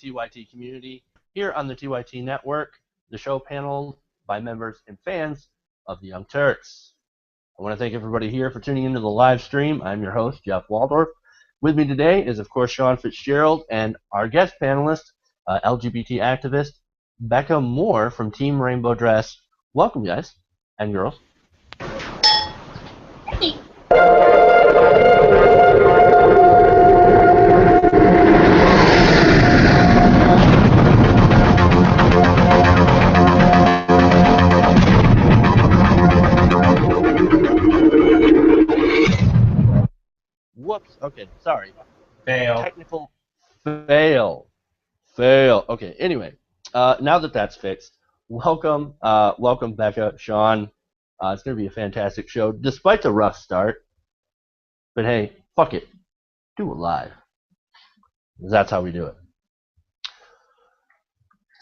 TYT Community here on the TYT Network, the show paneled by members and fans of the Young Turks. I want to thank everybody here for tuning into the live stream. I'm your host, Jeff Waldorf. With me today is, of course, Sean Fitzgerald and our guest panelist, LGBT activist, Becca Moore from Team Rainbow Dress. Welcome, guys and girls. Hey. Whoops. Okay, sorry. Fail. Technical fail. Okay, anyway, now that that's fixed, welcome Becca, Sean. It's going to be a fantastic show, despite the rough start. But hey, fuck it. Do it live. That's how we do it.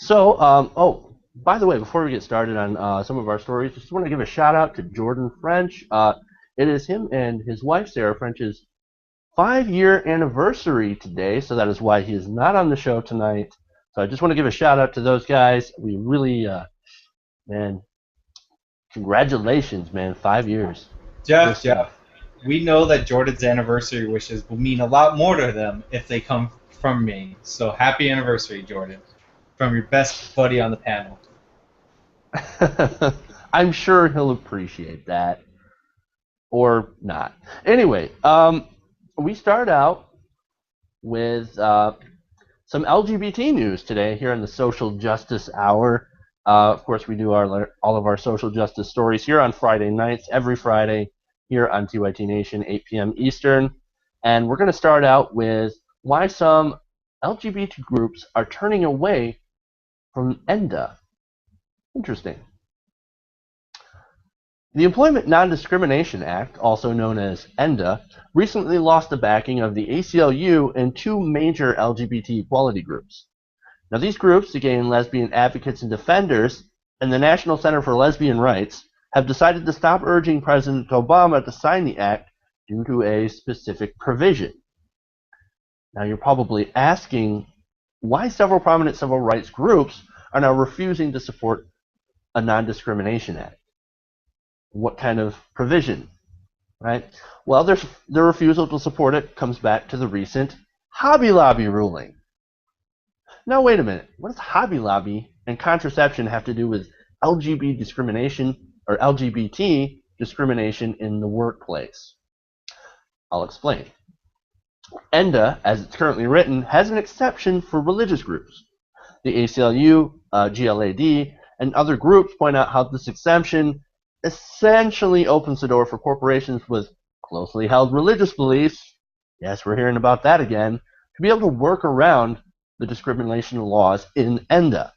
So, oh, by the way, before we get started on some of our stories, just want to give a shout out to Jordan French. It is him and his wife, Sarah French's 5-year anniversary today, so that is why he is not on the show tonight. So I just want to give a shout out to those guys. We really, man, congratulations, man, 5 years. Jeff, we know that Jordan's anniversary wishes will mean a lot more to them if they come from me. So happy anniversary, Jordan, from your best buddy on the panel. I'm sure he'll appreciate that. Or not. Anyway, we start out with some LGBT news today here in the Social Justice Hour. Of course, we do all of our social justice stories here on Friday nights, every Friday here on TYT Nation, 8 p.m. Eastern. And we're going to start out with why some LGBT groups are turning away from ENDA. Interesting. The Employment Non-Discrimination Act, also known as ENDA, recently lost the backing of the ACLU and two major LGBT equality groups. Now, these groups, the Gay and Lesbian Advocates and Defenders and the National Center for Lesbian Rights, have decided to stop urging President Obama to sign the act due to a specific provision. Now, you're probably asking why several prominent civil rights groups are now refusing to support a non-discrimination act. What kind of provision, right? Well, their refusal to support it comes back to the recent Hobby Lobby ruling. Now, wait a minute. What does Hobby Lobby and contraception have to do with LGBT discrimination or LGBT discrimination in the workplace? I'll explain. ENDA, as it's currently written, has an exception for religious groups. The ACLU, GLAD, and other groups point out how this exemption essentially opens the door for corporations with closely held religious beliefs, yes, we're hearing about that again, to be able to work around the discrimination laws in ENDA.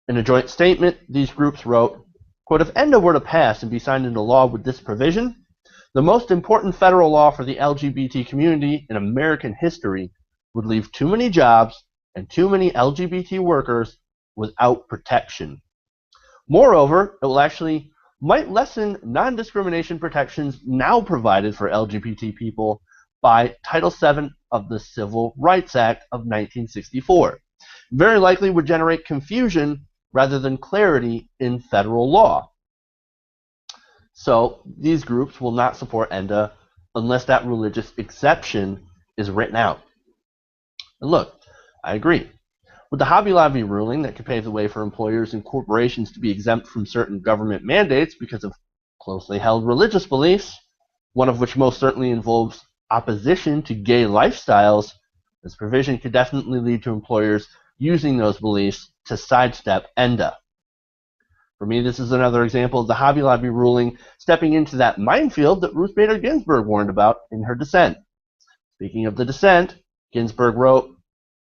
In a joint statement, these groups wrote, quote, if ENDA were to pass and be signed into law with this provision, the most important federal law for the LGBT community in American history would leave too many jobs and too many LGBT workers without protection. Moreover, it will actually might lessen non-discrimination protections now provided for LGBT people by Title VII of the Civil Rights Act of 1964. Very likely would generate confusion rather than clarity in federal law. So these groups will not support ENDA unless that religious exception is written out. And look, I agree. With the Hobby Lobby ruling that could pave the way for employers and corporations to be exempt from certain government mandates because of closely held religious beliefs, one of which most certainly involves opposition to gay lifestyles, this provision could definitely lead to employers using those beliefs to sidestep ENDA. For me, this is another example of the Hobby Lobby ruling stepping into that minefield that Ruth Bader Ginsburg warned about in her dissent. Speaking of the dissent, Ginsburg wrote,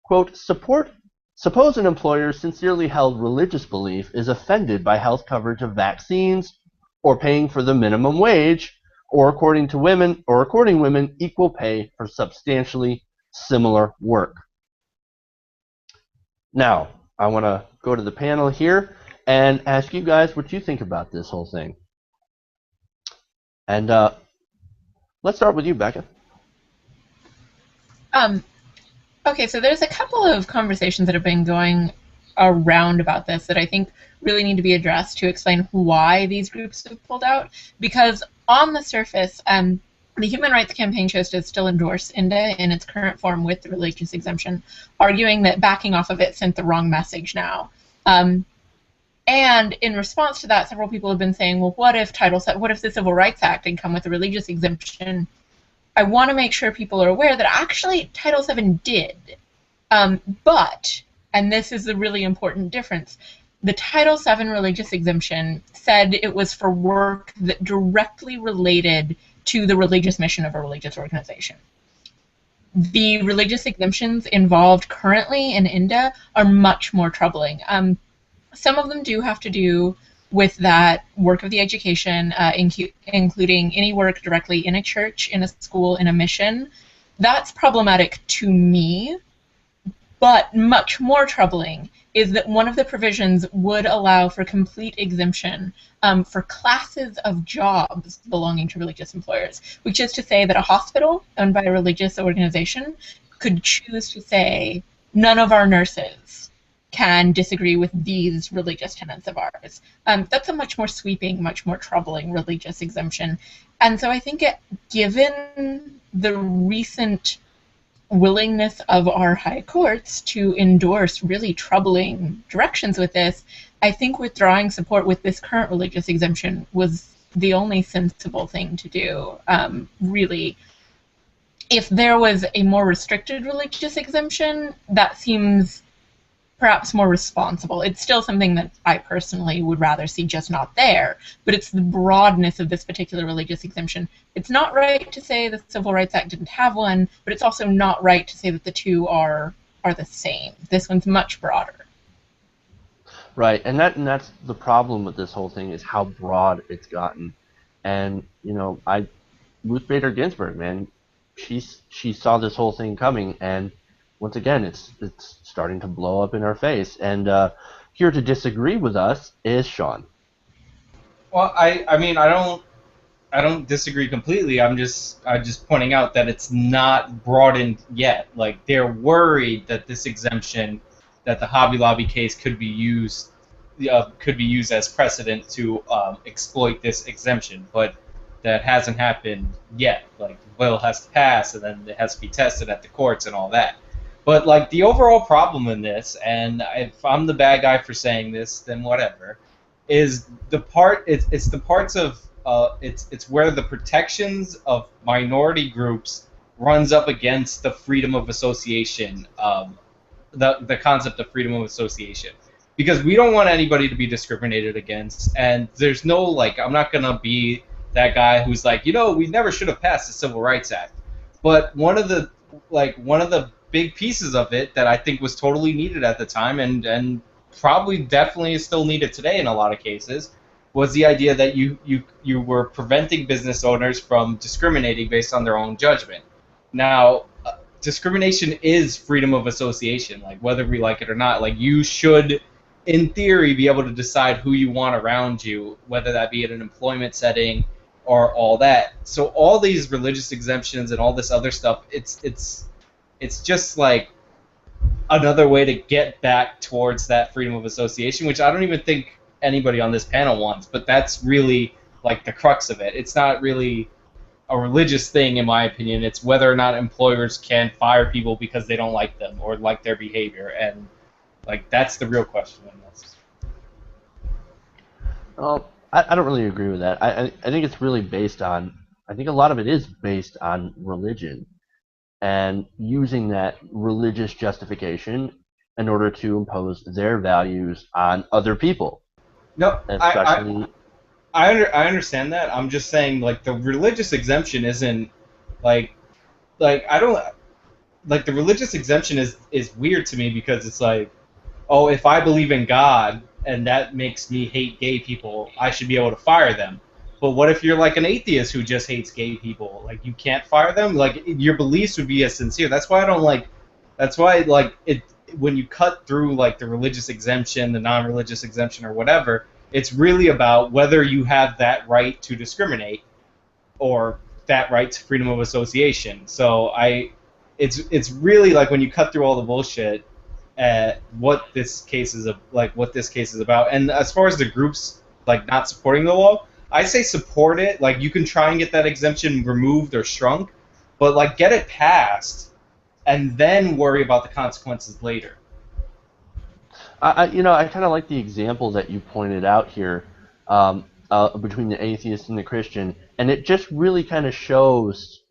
quote, suppose an employer's sincerely held religious belief is offended by health coverage of vaccines or paying for the minimum wage or according women equal pay for substantially similar work. Now, I want to go to the panel here and ask you guys what you think about this whole thing. And let's start with you, Becca. Okay, so there's a couple of conversations that have been going around about this that I think really need to be addressed to explain why these groups have pulled out. Because on the surface, the Human Rights Campaign chose to still endorse INDA in its current form with the religious exemption, arguing that backing off of it sent the wrong message now. And in response to that, several people have been saying, well, what if the Civil Rights Act had come with a religious exemption? I want to make sure people are aware that actually Title VII did. But, and this is the really important difference, the Title VII religious exemption said it was for work that directly related to the religious mission of a religious organization. The religious exemptions involved currently in INDA are much more troubling. Some of them do have to do with that work of the education, including any work directly in a church, in a school, in a mission. That's problematic to me, but much more troubling is that one of the provisions would allow for complete exemption for classes of jobs belonging to religious employers, which is to say that a hospital owned by a religious organization could choose to say, none of our nurses can disagree with these religious tenets of ours. That's a much more sweeping, much more troubling religious exemption. And so I think given the recent willingness of our high courts to endorse really troubling directions with this, I think withdrawing support with this current religious exemption was the only sensible thing to do. Really, if there was a more restricted religious exemption, that seems perhaps more responsible. It's still something that I personally would rather see just not there, but it's the broadness of this particular religious exemption. It's not right to say the Civil Rights Act didn't have one, but it's also not right to say that the two are the same. This one's much broader. Right, and that's the problem with this whole thing is how broad it's gotten. And Ruth Bader Ginsburg, man, she saw this whole thing coming, and once again, it's starting to blow up in our face. And here to disagree with us is Sean. Well, I mean, I don't disagree completely. I'm just pointing out that it's not broadened yet. Like, they're worried that this exemption, that the Hobby Lobby case could be used as precedent to exploit this exemption, but that hasn't happened yet. Like, the bill has to pass, and then it has to be tested at the courts and all that. But like the overall problem in this, and if I'm the bad guy for saying this, then whatever, is the part. It's the parts of it's where the protections of minority groups runs up against the freedom of association, the concept of freedom of association, because we don't want anybody to be discriminated against, and there's no like I'm not gonna be that guy who's like we never should have passed the Civil Rights Act, but one of the big pieces of it that I think was totally needed at the time and probably definitely is still needed today in a lot of cases was the idea that you were preventing business owners from discriminating based on their own judgment. Now, discrimination is freedom of association, like whether we like it or not. Like you should, in theory, be able to decide who you want around you, whether that be in an employment setting or all that. So all these religious exemptions and all this other stuff, it's just like another way to get back towards that freedom of association, which I don't even think anybody on this panel wants, but that's really like the crux of it. It's not really a religious thing, in my opinion. It's whether or not employers can fire people because they don't like them or like their behavior, and like that's the real question in this. Well, I don't really agree with that. I think it's really based on, I think a lot of it is based on religion and using that religious justification in order to impose their values on other people. No, especially, I understand that. I'm just saying, like, the religious exemption isn't like I don't like the religious exemption is weird to me because it's like, oh, if I believe in God and that makes me hate gay people, I should be able to fire them. But what if you're like an atheist who just hates gay people? Like, you can't fire them? Like, your beliefs would be as sincere. That's why I don't like. That's why it when you cut through like the religious exemption, the non-religious exemption, or whatever. It's really about whether you have that right to discriminate or that right to freedom of association. So it's really like when you cut through all the bullshit, what this case is about. And as far as the groups like not supporting the law, I say support it. Like you can try and get that exemption removed or shrunk, but like get it passed and then worry about the consequences later. I kind of like the example that you pointed out here, between the atheist and the Christian, and it just really kind of shows,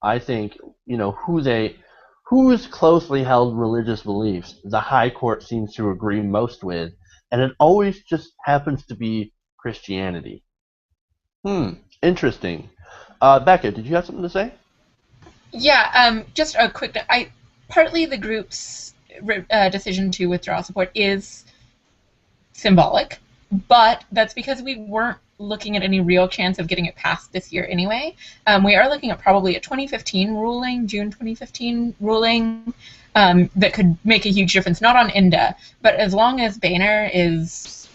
I think, whose closely held religious beliefs the High Court seems to agree most with, and it always just happens to be Christianity. Interesting. Becca, did you have something to say? Yeah, just a quick. Partly the group's decision to withdraw support is symbolic, but that's because we weren't looking at any real chance of getting it passed this year anyway. We are looking at probably a 2015 ruling, June 2015 ruling, that could make a huge difference, not on INDA, but as long as Boehner is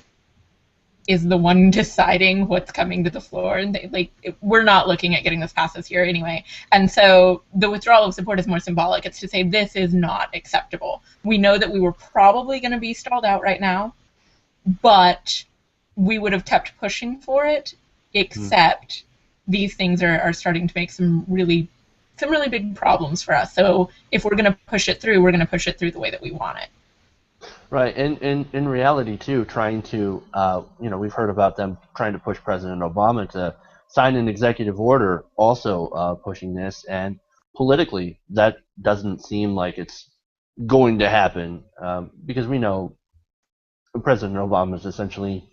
the one deciding what's coming to the floor, and we're not looking at getting this passed this year anyway. And so the withdrawal of support is more symbolic. It's to say this is not acceptable. We know that we were probably going to be stalled out right now, but we would have kept pushing for it, except these things are starting to make some really big problems for us. So if we're going to push it through, we're going to push it through the way that we want it. Right, and in reality too, trying to, we've heard about them trying to push President Obama to sign an executive order, also pushing this, and politically that doesn't seem like it's going to happen, because we know President Obama is essentially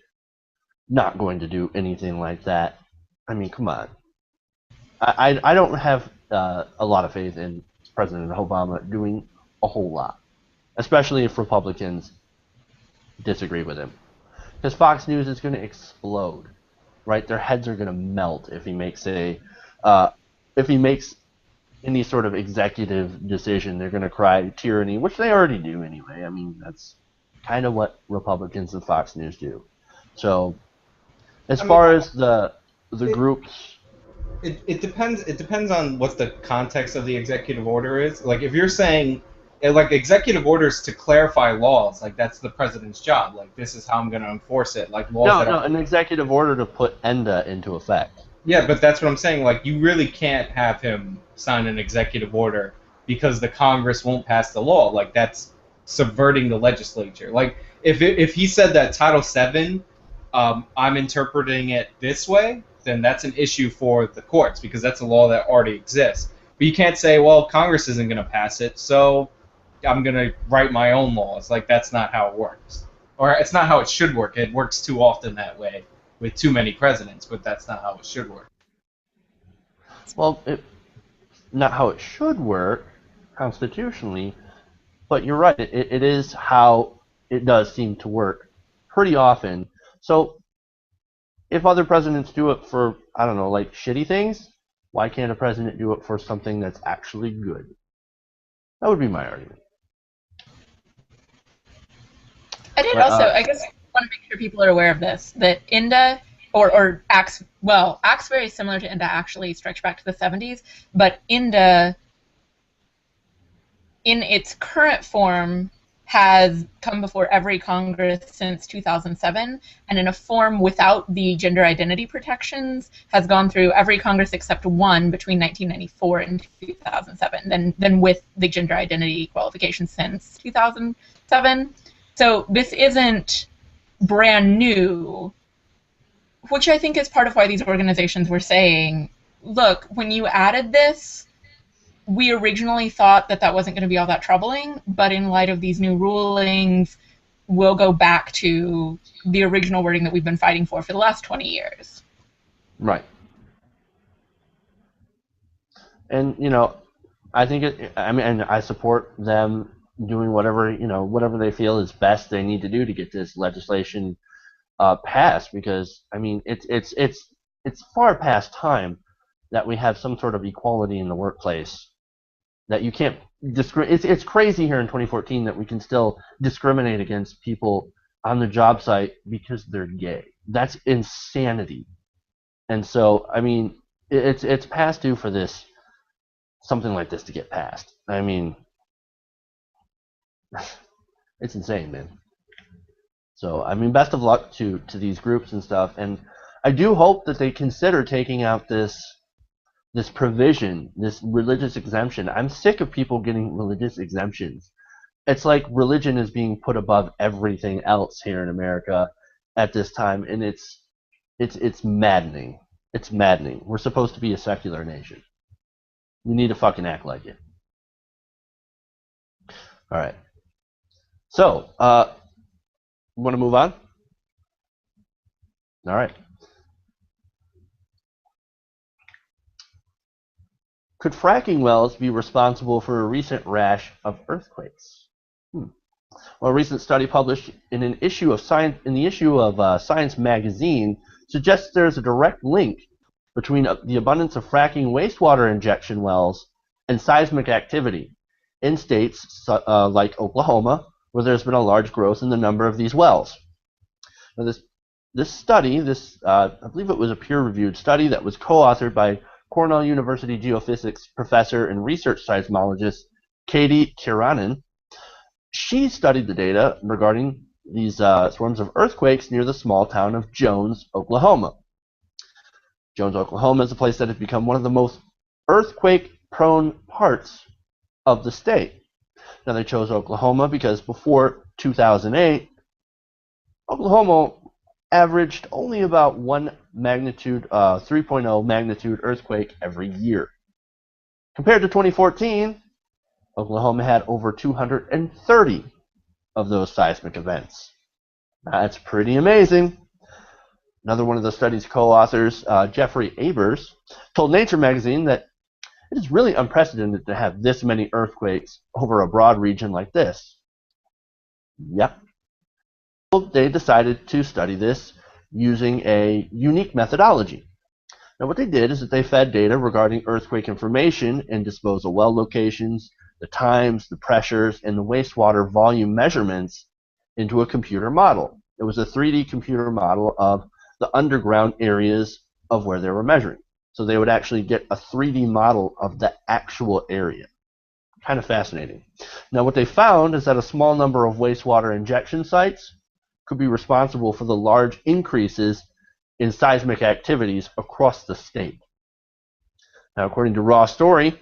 not going to do anything like that. I mean, come on. I don't have a lot of faith in President Obama doing a whole lot, especially if Republicans disagree with him. Because Fox News is going to explode, right? Their heads are going to melt if he makes any sort of executive decision. They're going to cry tyranny, which they already do anyway. I mean, that's kind of what Republicans and Fox News do. So, as far as the groups, it depends. It depends on what the context of the executive order is. Like if you're saying, like executive orders to clarify laws, like that's the president's job. Like this is how I'm going to enforce it. Like laws. An executive order to put ENDA into effect. Yeah, but that's what I'm saying. Like you really can't have him sign an executive order because the Congress won't pass the law. Like that's subverting the legislature. Like if he said that Title VII, I'm interpreting it this way, then that's an issue for the courts because that's a law that already exists. But you can't say, well, Congress isn't going to pass it, so I'm going to write my own laws. Like, that's not how it works. Or it's not how it should work. It works too often that way with too many presidents, but that's not how it should work. Well, not how it should work constitutionally, but you're right. It is how it does seem to work pretty often. So if other presidents do it for, I don't know, like shitty things, why can't a president do it for something that's actually good? That would be my argument. I guess I want to make sure people are aware of this, that INDA or acts very similar to INDA actually stretch back to the 70s, but INDA in its current form has come before every Congress since 2007, and in a form without the gender identity protections has gone through every Congress except one between 1994 and 2007, then with the gender identity qualifications since 2007. So this isn't brand new, which I think is part of why these organizations were saying, look, when you added this, we originally thought that wasn't going to be all that troubling, but in light of these new rulings, we'll go back to the original wording that we've been fighting for the last 20 years. Right. And, I think and I support them doing whatever they feel is best they need to do to get this legislation passed, because, I mean, it's far past time that we have some sort of equality in the workplace. That you can't discriminate. It's crazy here in 2014 that we can still discriminate against people on the job site because they're gay. That's insanity. And so, I mean, it's past due for this something like this to get passed. I mean, it's insane, man. So, I mean, best of luck to these groups and stuff. And I do hope that they consider taking out this provision, this religious exemption. I'm sick of people getting religious exemptions. It's like religion is being put above everything else here in America at this time, and it's maddening. It's maddening. We're supposed to be a secular nation. We need to fucking act like it. All right. So, want to move on? All right. Could fracking wells be responsible for a recent rash of earthquakes? Well, a recent study published in an issue of Science, Science magazine, suggests there is a direct link between the abundance of fracking wastewater injection wells and seismic activity in states like Oklahoma, where there's been a large growth in the number of these wells. Now, this study, I believe it was a peer-reviewed study that was co-authored by Cornell University geophysics professor and research seismologist Katie Kiranen. She studied the data regarding these swarms of earthquakes near the small town of Jones, Oklahoma. Jones, Oklahoma is a place that has become one of the most earthquake-prone parts of the state. Now, they chose Oklahoma because before 2008, Oklahoma averaged only about 3.0 magnitude earthquake every year. Compared to 2014, Oklahoma had over 230 of those seismic events. That's pretty amazing. Another one of the study's co-authors, Jeffrey Abers, told Nature magazine that it is really unprecedented to have this many earthquakes over a broad region like this. Yep. They decided to study this using a unique methodology. Now, what they did is that they fed data regarding earthquake information and disposal well locations, the times, the pressures, and the wastewater volume measurements into a computer model. It was a 3D computer model of the underground areas of where they were measuring. So they would actually get a 3D model of the actual area. Kind of fascinating. Now, what they found is that a small number of wastewater injection sites could be responsible for the large increases in seismic activities across the state. Now, according to Raw Story,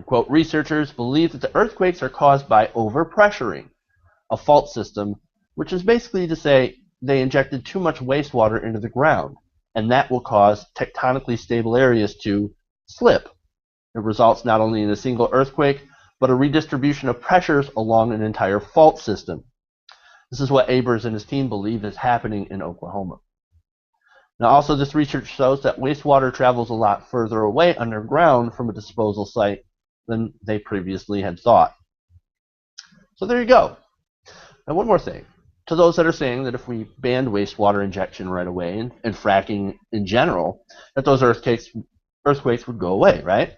quote, researchers believe that the earthquakes are caused by overpressuring a fault system, which is basically to say they injected too much wastewater into the ground, and that will cause tectonically stable areas to slip. It results not only in a single earthquake, but a redistribution of pressures along an entire fault system. This is what Abers and his team believe is happening in Oklahoma. Now, also, this research shows that wastewater travels a lot further away underground from a disposal site than they previously had thought. So there you go. Now, one more thing. To those that are saying that if we banned wastewater injection right away and fracking in general, that those earthquakes would go away, right?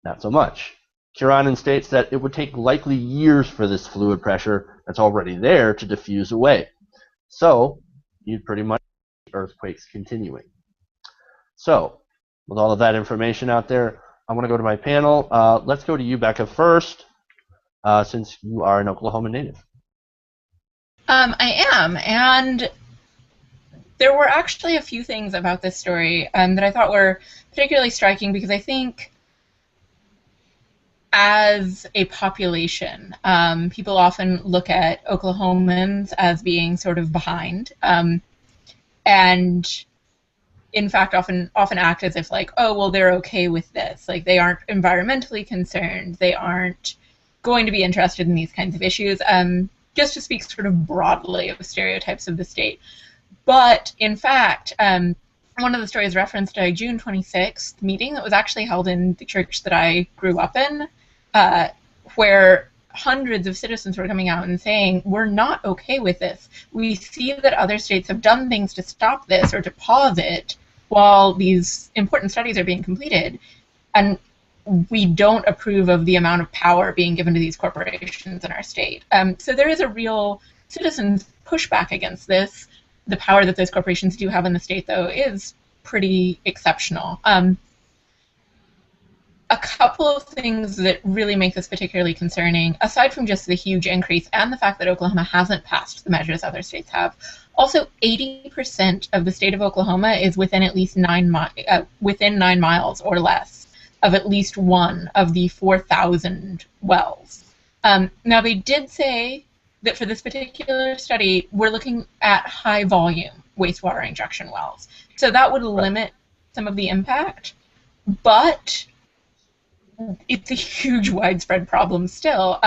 Not so much. Kiranen states that it would take likely years for this fluid pressure that's already there to diffuse away. So you'd pretty much see earthquakes continuing. So with all of that information out there, I want to go to my panel. Let's go to you, Becca, first, since you are an Oklahoma native. I am, and there were actually a few things about this story that I thought were particularly striking, because I think as a population, people often look at Oklahomans as being sort of behind, and in fact often act as if like, oh, well, they're okay with this. Like, they aren't environmentally concerned. They aren't going to be interested in these kinds of issues. Just to speak sort of broadly of stereotypes of the state. But in fact, one of the stories referenced a June 26th meeting that was actually held in the church that I grew up in, where hundreds of citizens were coming out and saying, we're not okay with this. We see that other states have done things to stop this or to pause it while these important studies are being completed. And we don't approve of the amount of power being given to these corporations in our state. So there is a real citizens pushback against this. The power that those corporations do have in the state, though, is pretty exceptional. A a couple of things that really make this particularly concerning, aside from just the huge increase and the fact that Oklahoma hasn't passed the measures other states have. Also, 80% of the state of Oklahoma is within at least 9 miles or less of at least one of the 4,000 wells. Now, they did say that for this particular study, we're looking at high volume wastewater injection wells. So that would limit some of the impact, but it's a huge, widespread problem still.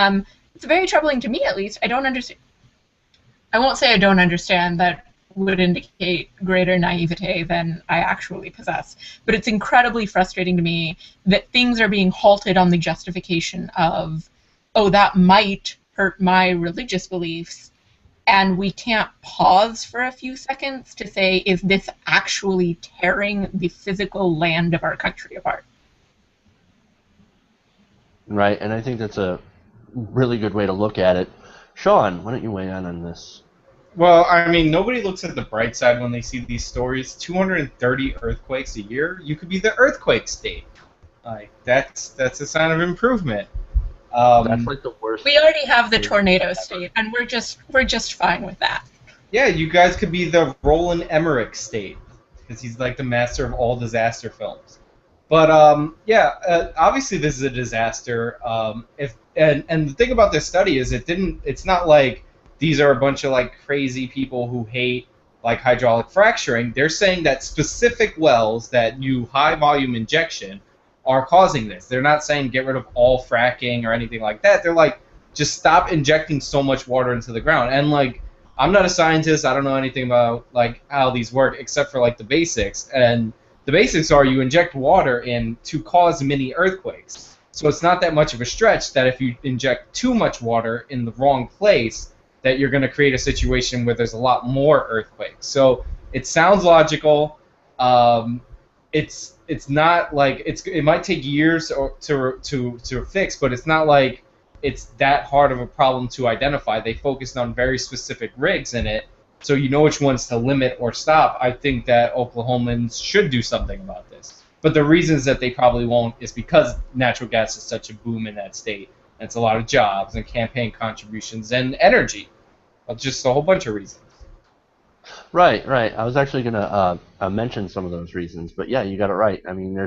It's very troubling to me, at least. I don't understand. I won't say I don't understand. That would indicate greater naivete than I actually possess. But it's incredibly frustrating to me that things are being halted on the justification of, oh, that might hurt my religious beliefs, and we can't pause for a few seconds to say, is this actually tearing the physical land of our country apart? Right, and I think that's a really good way to look at it. Sean, why don't you weigh in on this? Well, I mean, nobody looks at the bright side when they see these stories. 230 earthquakes a year. You could be the earthquake state. Like that's a sign of improvement. That's like the worst. We already have the tornado state, and we're just fine with that. Yeah, you guys could be the Roland Emmerich state, because he's like the master of all disaster films. But obviously this is a disaster. And the thing about this study is it's not like these are a bunch of like crazy people who hate like hydraulic fracturing. They're saying that specific wells that use high volume injection are causing this. They're not saying get rid of all fracking or anything like that. They're like, just stop injecting so much water into the ground. And like, I'm not a scientist. I don't know anything about like how these work except for like the basics. And the basics are you inject water in to cause mini earthquakes. So it's not that much of a stretch that if you inject too much water in the wrong place, that you're going to create a situation where there's a lot more earthquakes. So it sounds logical. It's not like it might take years to fix, but it's not like it's that hard of a problem to identify. They focused on very specific rigs in it, so you know which ones to limit or stop. I think that Oklahomans should do something about this. But the reasons that they probably won't is because natural gas is such a boom in that state. And it's a lot of jobs and campaign contributions and energy. Just a whole bunch of reasons. Right. I was actually going to mention some of those reasons, but yeah, you got it right. I mean,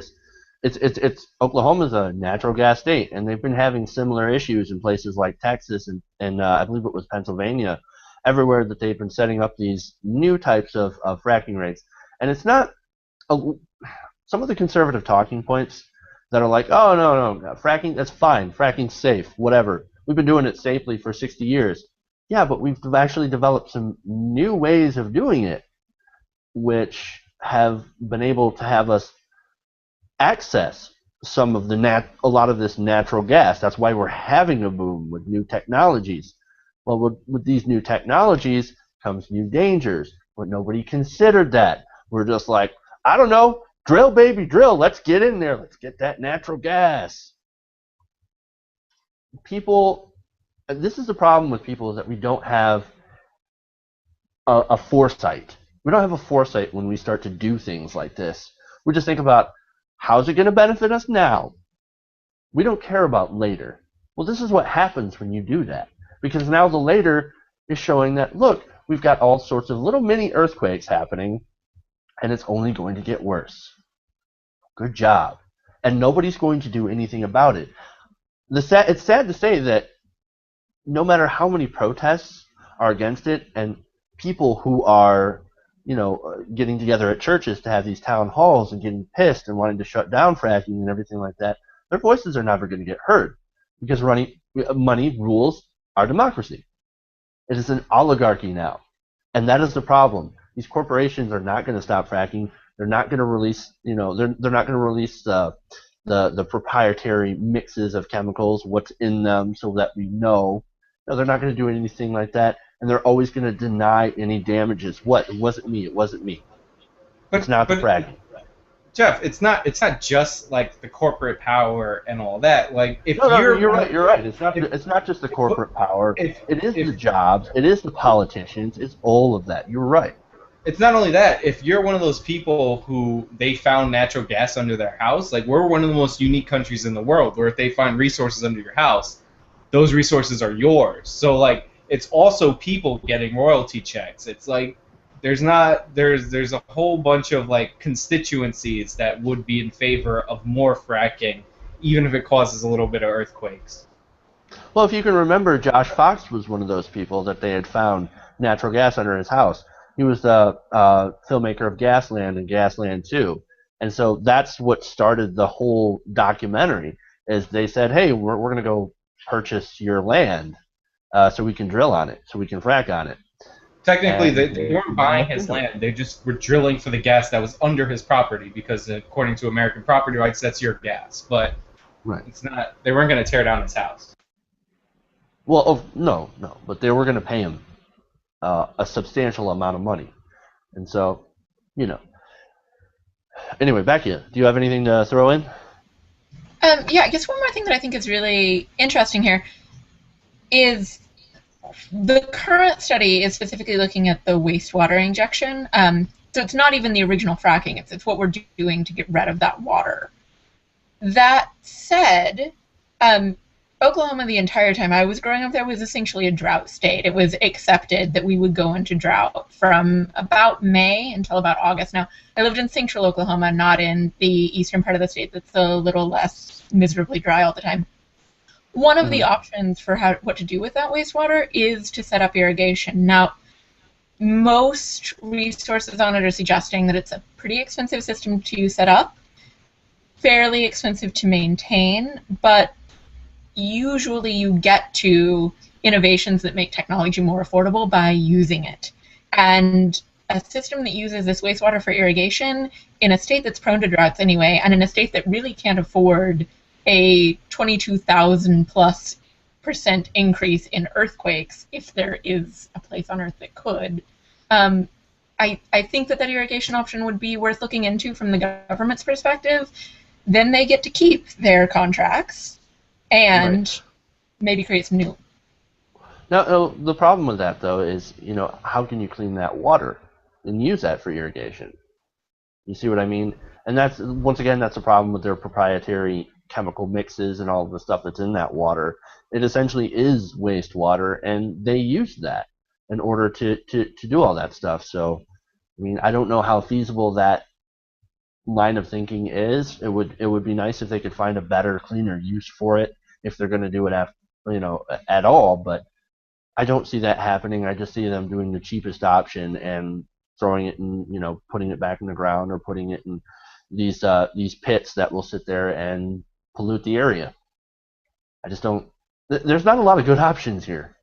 it's Oklahoma's a natural gas state, and they've been having similar issues in places like Texas and I believe it was Pennsylvania, everywhere that they've been setting up these new types of fracking rates. And it's not some of the conservative talking points that are like, oh, no, fracking, that's fine, fracking's safe, whatever. We've been doing it safely for 60 years. Yeah, but we've actually developed some new ways of doing it, which have been able to have us access some of a lot of this natural gas. That's why we're having a boom with new technologies. Well, with these new technologies comes new dangers, but nobody considered that. We're just like, I don't know, drill, baby, drill. Let's get in there. Let's get that natural gas. This is the problem with people, is that we don't have a foresight. We don't have a foresight when we start to do things like this. We just think about, how's it going to benefit us now? We don't care about later. Well, this is what happens when you do that. Because now the later is showing that, look, we've got all sorts of little mini earthquakes happening, and it's only going to get worse. Good job. And nobody's going to do anything about it. It's sad to say that no matter how many protests are against it, and people who are, getting together at churches to have these town halls and getting pissed and wanting to shut down fracking and everything like that, their voices are never going to get heard, because money rules our democracy. It is an oligarchy now, and that is the problem. These corporations are not going to stop fracking. They're not going to release, they're not going to release the proprietary mixes of chemicals, what's in them, so that we know. No, they're not going to do anything like that, and they're always going to deny any damages. It wasn't me. It wasn't me. But it's not the fracking. Jeff, it's not just like the corporate power and all that. Like you're right. It's not just the corporate power. It is the jobs. It is the politicians. It's all of that. You're right. it's not only that. If you're one of those people who they found natural gas under their house, like we're one of the most unique countries in the world, where if they find resources under your house, those resources are yours. So like it's also people getting royalty checks. It's like there's a whole bunch of like constituencies that would be in favor of more fracking, even if it causes a little bit of earthquakes. Well, if you can remember, Josh Fox was one of those people that they had found natural gas under his house. He was the filmmaker of Gasland and Gasland 2. And so that's what started the whole documentary, is they said, hey, we're going to go purchase your land so we can drill on it, so we can frack on it. Technically, they weren't buying his land. They just were drilling for the gas that was under his property because, according to American property rights, that's your gas. But right. It's not. They weren't going to tear down his house. Well, no, but they were going to pay him a substantial amount of money, and so, Anyway, Becky, do you have anything to throw in? Yeah, I guess one more thing that I think is really interesting here is the current study is specifically looking at the wastewater injection. So it's not even the original fracking. It's what we're doing to get rid of that water. That said, Oklahoma, the entire time I was growing up there, was essentially a drought state. It was accepted that we would go into drought from about May until about August. Now, I lived in central Oklahoma, not in the eastern part of the state that's a little less miserably dry all the time. One of the options for what to do with that wastewater is to set up irrigation. Now, most resources on it are suggesting that it's a pretty expensive system to set up, fairly expensive to maintain, but usually you get to innovations that make technology more affordable by using it. And a system that uses this wastewater for irrigation in a state that's prone to droughts anyway, and in a state that really can't afford a 22,000+% increase in earthquakes, if there is a place on Earth that could, I think that irrigation option would be worth looking into from the government's perspective. Then they get to keep their contracts and maybe create some new. Now, the problem with that, though, is, how can you clean that water and use that for irrigation? You see what I mean? And that's, once again, that's a problem with their proprietary chemical mixes and all of the stuff that's in that water. It essentially is wastewater, and they use that in order to do all that stuff. So, I don't know how feasible that line of thinking is. It would be nice if they could find a better, cleaner use for it if they're going to do it at all, but I don't see that happening. I just see them doing the cheapest option and throwing it in, putting it back in the ground or putting it in these pits that will sit there and pollute the area. I just don't. There's not a lot of good options here.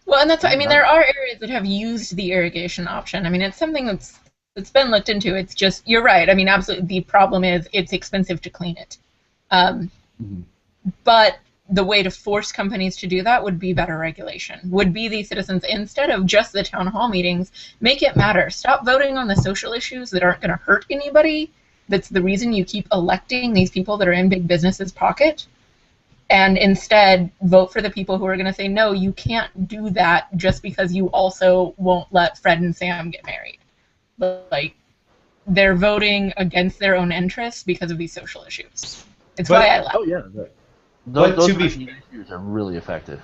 Well, and that's there are areas that have used the irrigation option. It's something that's been looked into. It's just, you're right. Absolutely. The problem is it's expensive to clean it. But the way to force companies to do that would be better regulation. Would be the citizens, instead of just the town hall meetings, make it matter. Stop voting on the social issues that aren't going to hurt anybody. That's the reason you keep electing these people that are in big businesses' pocket. And instead, vote for the people who are going to say, no, you can't do that just because you also won't let Fred and Sam get married. Like, they're voting against their own interests because of these social issues. It's why I left. Oh, yeah. Those issues are really effective.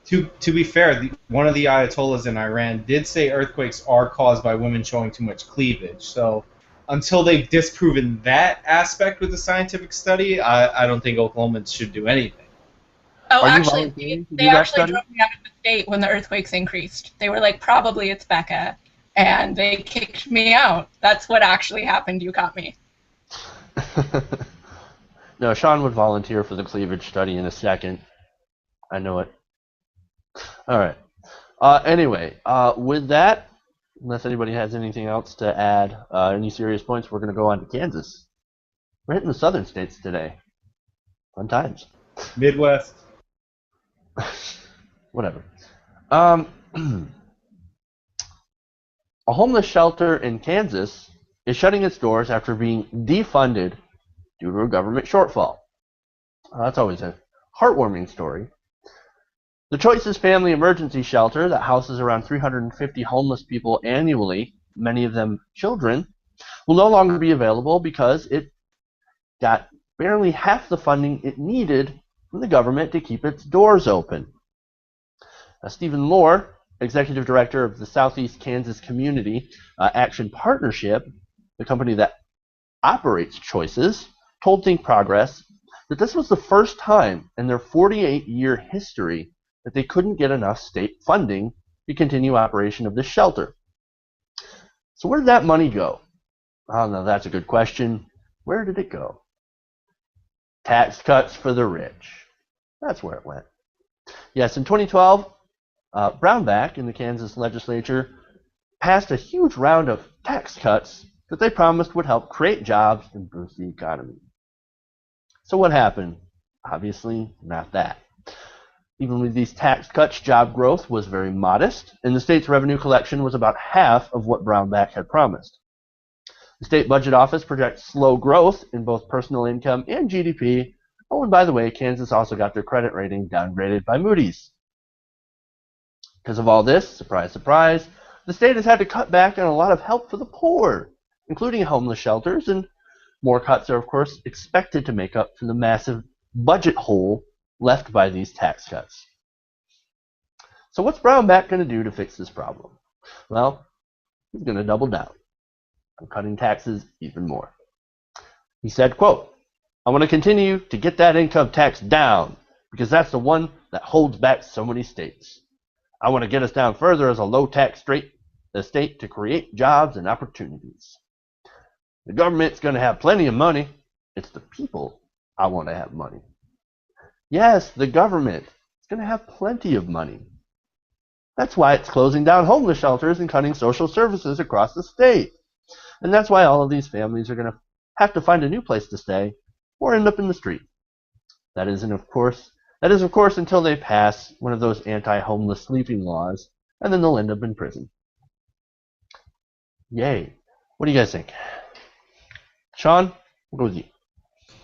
To be fair, one of the Ayatollahs in Iran did say earthquakes are caused by women showing too much cleavage. So until they've disproven that aspect with the scientific study, I don't think Oklahomans should do anything. Oh, actually, they actually drove me out of the state when the earthquakes increased. They were like, probably it's Becca, and they kicked me out. That's what actually happened. You caught me. No, Sean would volunteer for the cleavage study in a second. I know it. All right. Anyway, with that, unless anybody has anything else to add, any serious points, we're going to go on to Kansas. We're hitting the southern states today. Fun times. Midwest. Whatever. A homeless shelter in Kansas is shutting its doors after being defunded due to a government shortfall. That's always a heartwarming story. The Choices Family Emergency Shelter that houses around 350 homeless people annually, many of them children, will no longer be available because it got barely half the funding it needed from the government to keep its doors open. Stephen Lohr, Executive Director of the Southeast Kansas Community Action Partnership, the company that operates Choices, told Think Progress that this was the first time in their 48-year history that they couldn't get enough state funding to continue operation of this shelter. So where did that money go? Oh, no, that's a good question. Where did it go? Tax cuts for the rich. That's where it went. Yes, in 2012, Brownback in the Kansas legislature passed a huge round of tax cuts that they promised would help create jobs and boost the economy. So what happened? Obviously, not that. Even with these tax cuts, job growth was very modest, and the state's revenue collection was about half of what Brownback had promised. The state budget office projects slow growth in both personal income and GDP. Oh, and by the way, Kansas also got their credit rating downgraded by Moody's. Because of all this, surprise, surprise, the state has had to cut back on a lot of help for the poor, including homeless shelters, and more cuts are, of course, expected to make up for the massive budget hole left by these tax cuts. So what's Brownback going to do to fix this problem? Well, he's going to double down on cutting taxes even more. He said, quote, "I want to continue to get that income tax down because that's the one that holds back so many states. I want to get us down further as a low-tax state to create jobs and opportunities. The government's going to have plenty of money. It's the people I want to have money." Yes, the government is going to have plenty of money. That's why it's closing down homeless shelters and cutting social services across the state. And that's why all of these families are going to have to find a new place to stay or end up in the street. That is, of course, until they pass one of those anti-homeless sleeping laws, and then they'll end up in prison. Yay. What do you guys think? Sean, what was you?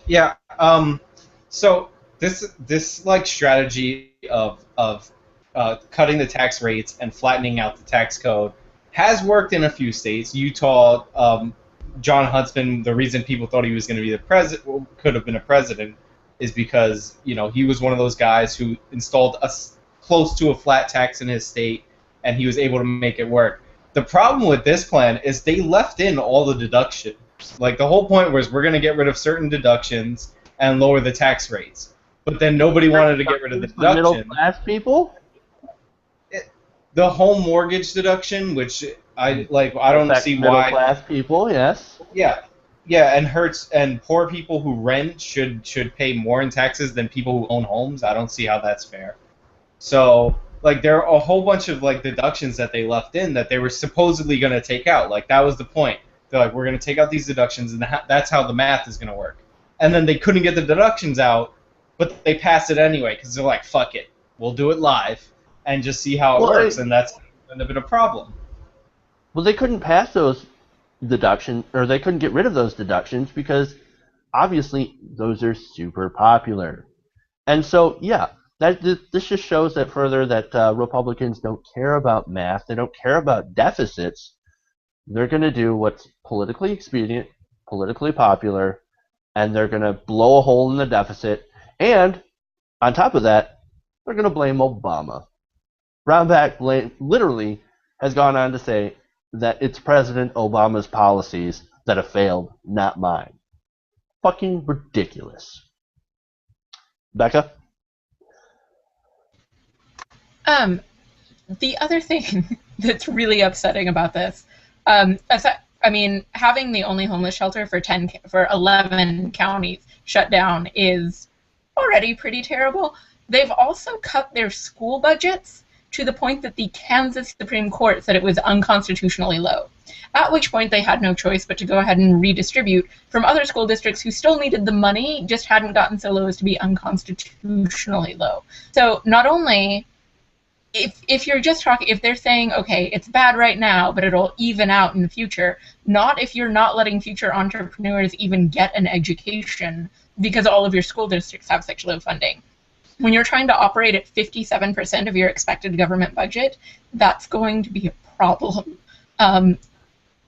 Yeah. So this like strategy of cutting the tax rates and flattening out the tax code has worked in a few states. Utah, John Huntsman, the reason people thought he was going to be the president, could have been a president, is because he was one of those guys who installed close to a flat tax in his state, and he was able to make it work. The problem with this plan is they left in all the deductions. Like the whole point was we're going to get rid of certain deductions and lower the tax rates, but then nobody wanted to get rid of the deduction. Middle class people? The home mortgage deduction, which I don't see why. Middle class people, yes. Yeah, and poor people who rent should pay more in taxes than people who own homes. I don't see how that's fair. So there are a whole bunch of deductions that they left in that they were supposedly going to take out. That was the point. They're like, we're going to take out these deductions, and that's how the math is going to work. And then they couldn't get the deductions out, but they passed it anyway because they're like, fuck it, we'll do it live and just see how it works, and that's going to have been a problem. Well, they couldn't pass those deductions, or they couldn't get rid of those deductions because obviously those are super popular. And so, yeah, this just shows that further that Republicans don't care about math, they don't care about deficits. They're going to do what's politically expedient, politically popular, and they're going to blow a hole in the deficit. And on top of that, they're going to blame Obama. Brownback literally has gone on to say that it's President Obama's policies that have failed, not mine. Fucking ridiculous. Becca? The other thing that's really upsetting about this, having the only homeless shelter for 11 counties shut down is already pretty terrible. They've also cut their school budgets to the point that the Kansas Supreme Court said it was unconstitutionally low, at which point they had no choice but to go ahead and redistribute from other school districts who still needed the money, just hadn't gotten so low as to be unconstitutionally low. So not only if you're just talking, if they're saying, okay, it's bad right now, but it'll even out in the future, not if you're not letting future entrepreneurs even get an education because all of your school districts have such low funding. when you're trying to operate at 57% of your expected government budget, that's going to be a problem.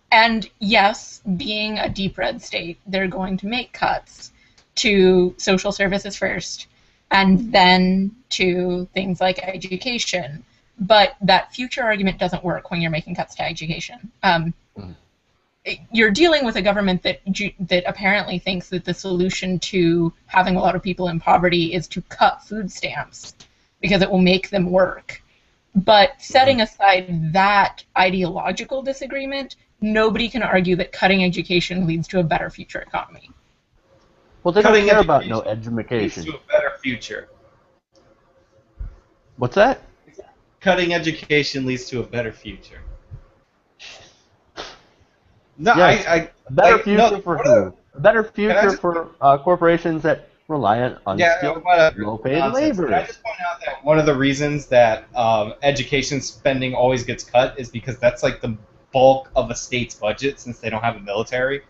And yes, being a deep red state, they're going to make cuts to social services first, and then to things like education. But that future argument doesn't work when you're making cuts to education. You're dealing with a government that apparently thinks that the solution to having a lot of people in poverty is to cut food stamps because it will make them work. But setting aside that ideological disagreement, nobody can argue that cutting education leads to a better future economy. Well, they don't care about no education. Leads to a better future. What's that? Cutting education leads to a better future. No, yes. A better future for who? A better future for corporations that rely on unskilled, low-paid labor. Can I just point out that one of the reasons that education spending always gets cut is because that's like the bulk of a state's budget, since they don't have a military.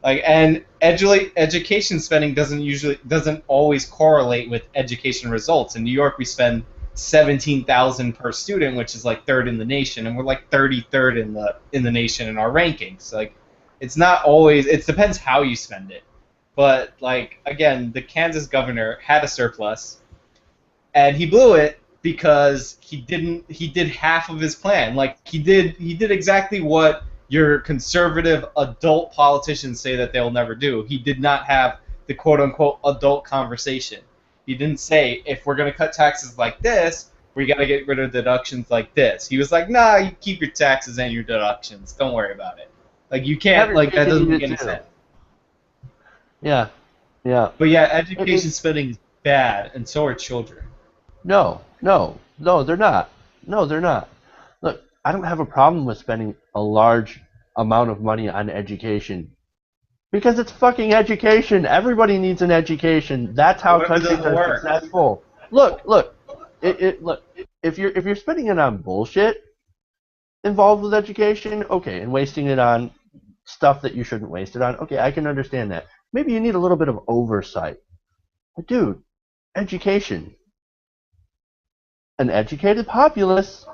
And education spending doesn't always correlate with education results. In New York, we spend $17,000 per student, which is like third in the nation, and we're like 33rd in the nation in our rankings. It's not always. It depends how you spend it. But again, the Kansas governor had a surplus, and he blew it because he did half of his plan. He did exactly what your conservative adult politicians say that they'll never do. He did not have the quote-unquote adult conversation. He didn't say, if we're going to cut taxes like this, we got to get rid of deductions like this. He was like, nah, you keep your taxes and your deductions. Don't worry about it. You can't, that doesn't make any sense. Yeah, yeah. But yeah, education spending is bad, and so are children. No, they're not. No, they're not. Look, I don't have a problem with spending a large amount of money on education. Because it's fucking education. Everybody needs an education. That's how countries are successful. Look. Look. If you're spending it on bullshit involved with education, okay, and wasting it on stuff that you shouldn't waste it on, okay, I can understand that. Maybe you need a little bit of oversight. But dude, education. An educated populace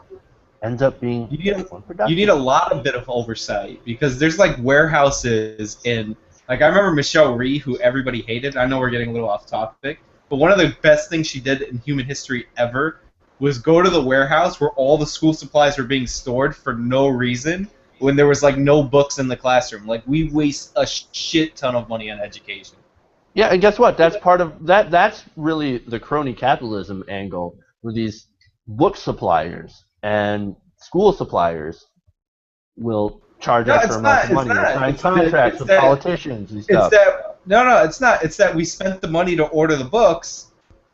ends up being unproductive. You need a lot of bit of oversight, because there's warehouses in. I remember Michelle Rhee, who everybody hated. I know we're getting a little off topic, but one of the best things she did in human history ever was go to the warehouse where all the school supplies were being stored for no reason, when there was no books in the classroom. We waste a shit ton of money on education. Yeah, and guess what? That's part of that. That's really the crony capitalism angle, where these book suppliers and school suppliers will charge extra amounts of money and sign contracts with politicians and stuff. It's not. It's that we spent the money to order the books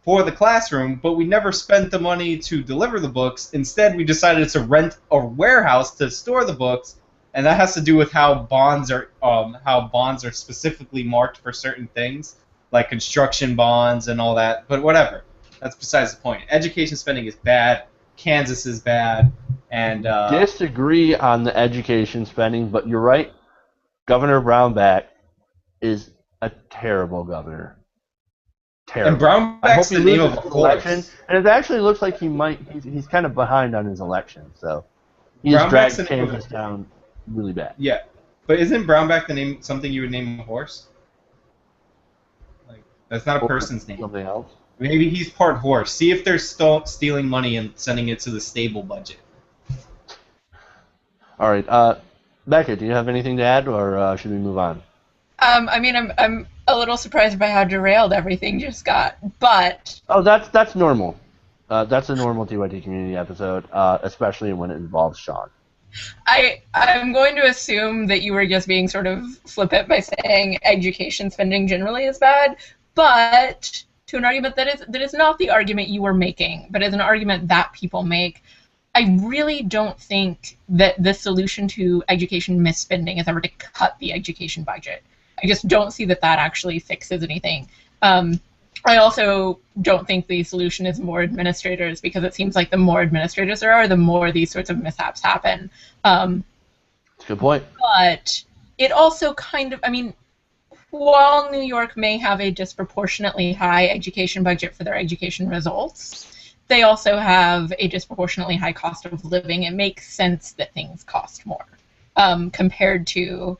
for the classroom, but we never spent the money to deliver the books. Instead, we decided to rent a warehouse to store the books, and that has to do with how bonds are specifically marked for certain things, like construction bonds and all that. But whatever. That's besides the point. Education spending is bad. Kansas is bad. And disagree on the education spending, but you're right. Governor Brownback is a terrible governor. Terrible. And Brownback's the name of a election, and it actually looks like he's kind of behind on his election, so he's dragged Kansas down really bad. Yeah, but isn't Brownback the name something you would name a horse? That's not a person's name. Something else. Maybe he's part horse. See if they're stealing money and sending it to the stable budget. All right, Becca, do you have anything to add, or should we move on? I'm a little surprised by how derailed everything just got, but... Oh, that's normal. That's a normal TYT Community episode, especially when it involves Sean. I'm going to assume that you were just being sort of flippant by saying education spending generally is bad, but to an argument that is not the argument you were making, but is an argument that people make. I really don't think that the solution to education misspending is ever to cut the education budget. I just don't see that actually fixes anything. I also don't think the solution is more administrators, because it seems like the more administrators there are, the more these sorts of mishaps happen. Good point. But it also while New York may have a disproportionately high education budget for their education results, they also have a disproportionately high cost of living. It makes sense that things cost more compared to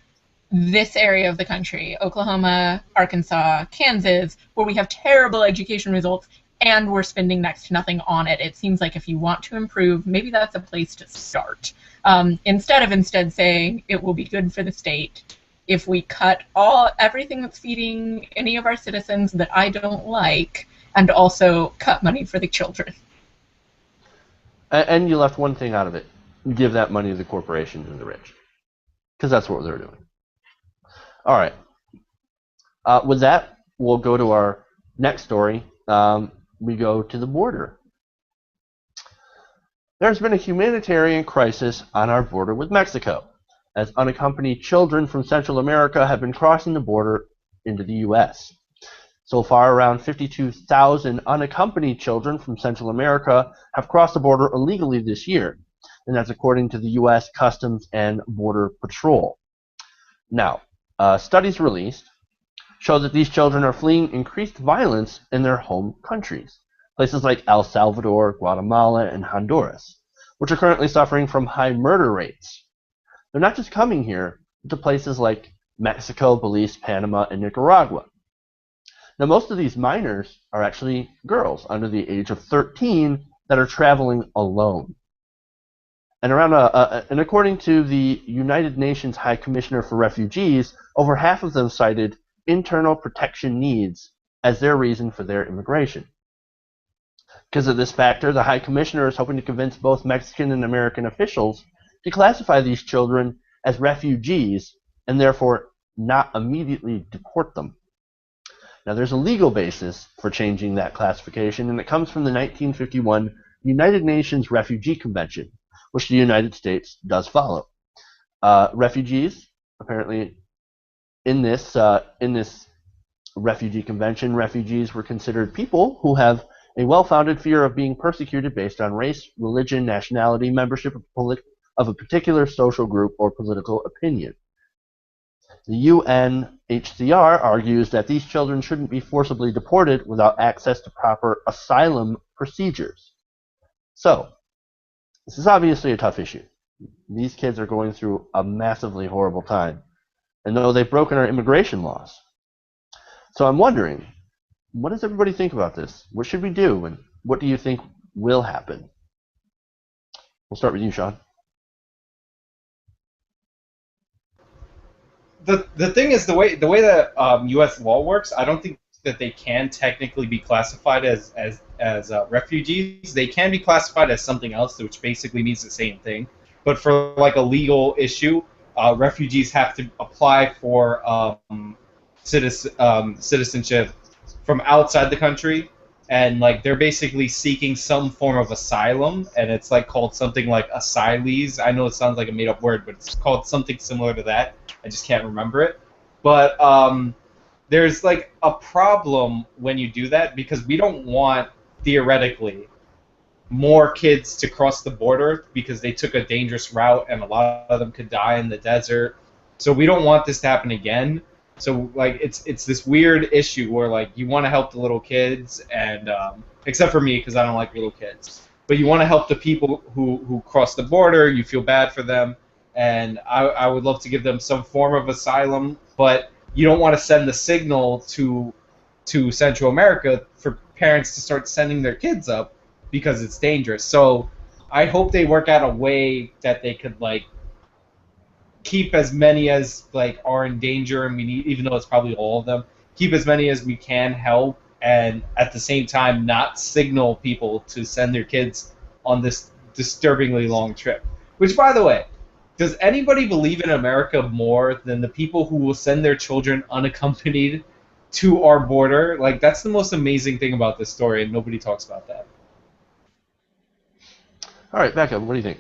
this area of the country, Oklahoma, Arkansas, Kansas, where we have terrible education results and we're spending next to nothing on it. It seems like if you want to improve, maybe that's a place to start. Instead saying it will be good for the state if we cut everything that's feeding any of our citizens that I don't like, and also cut money for the children. And you left one thing out of it. Give that money to the corporations and the rich. Because that's what they're doing. All right. With that, we'll go to our next story. We go to the border. There's been a humanitarian crisis on our border with Mexico, as unaccompanied children from Central America have been crossing the border into the U.S. So far, around 52,000 unaccompanied children from Central America have crossed the border illegally this year, and that's according to the U.S. Customs and Border Patrol. Now, studies released show that these children are fleeing increased violence in their home countries, places like El Salvador, Guatemala, and Honduras, which are currently suffering from high murder rates. They're not just coming here to places like Mexico, Belize, Panama, and Nicaragua. Now, most of these minors are actually girls under the age of 13 that are traveling alone. And according to the United Nations High Commissioner for Refugees, over half of them cited internal protection needs as their reason for their immigration. Because of this factor, the High Commissioner is hoping to convince both Mexican and American officials to classify these children as refugees and therefore not immediately deport them. Now, there's a legal basis for changing that classification, and it comes from the 1951 United Nations Refugee Convention, which the United States does follow. Refugees, apparently, in this refugee convention, refugees were considered people who have a well-founded fear of being persecuted based on race, religion, nationality, membership of a particular social group, or political opinion. The UNHCR argues that these children shouldn't be forcibly deported without access to proper asylum procedures. So, this is obviously a tough issue. These kids are going through a massively horrible time, and though they've broken our immigration laws. So I'm wondering, what does everybody think about this? What should we do, and what do you think will happen? We'll start with you, Sean. The thing is, the way that U.S. law works, I don't think that they can technically be classified as refugees. They can be classified as something else, which basically means the same thing. But for like a legal issue, refugees have to apply for citizenship from outside the country, and like they're basically seeking some form of asylum, and it's like called something like asylees. I know it sounds like a made-up word, but it's called something similar to that. I just can't remember it. But there's like a problem when you do that, because we don't want, theoretically, more kids to cross the border because they took a dangerous route and a lot of them could die in the desert. So we don't want this to happen again. So like it's this weird issue where like you want to help the little kids, and except for me because I don't like little kids, but you want to help the people who cross the border. You feel bad for them, and I would love to give them some form of asylum, but you don't want to send the signal to Central America for parents to start sending their kids up because it's dangerous. So I hope they work out a way that they could like keep as many as like are in danger, and we need, even though it's probably all of them, keep as many as we can help, and at the same time not signal people to send their kids on this disturbingly long trip. Which, by the way, does anybody believe in America more than the people who will send their children unaccompanied to our border? Like, that's the most amazing thing about this story, and nobody talks about that. All right, Becca, what do you think?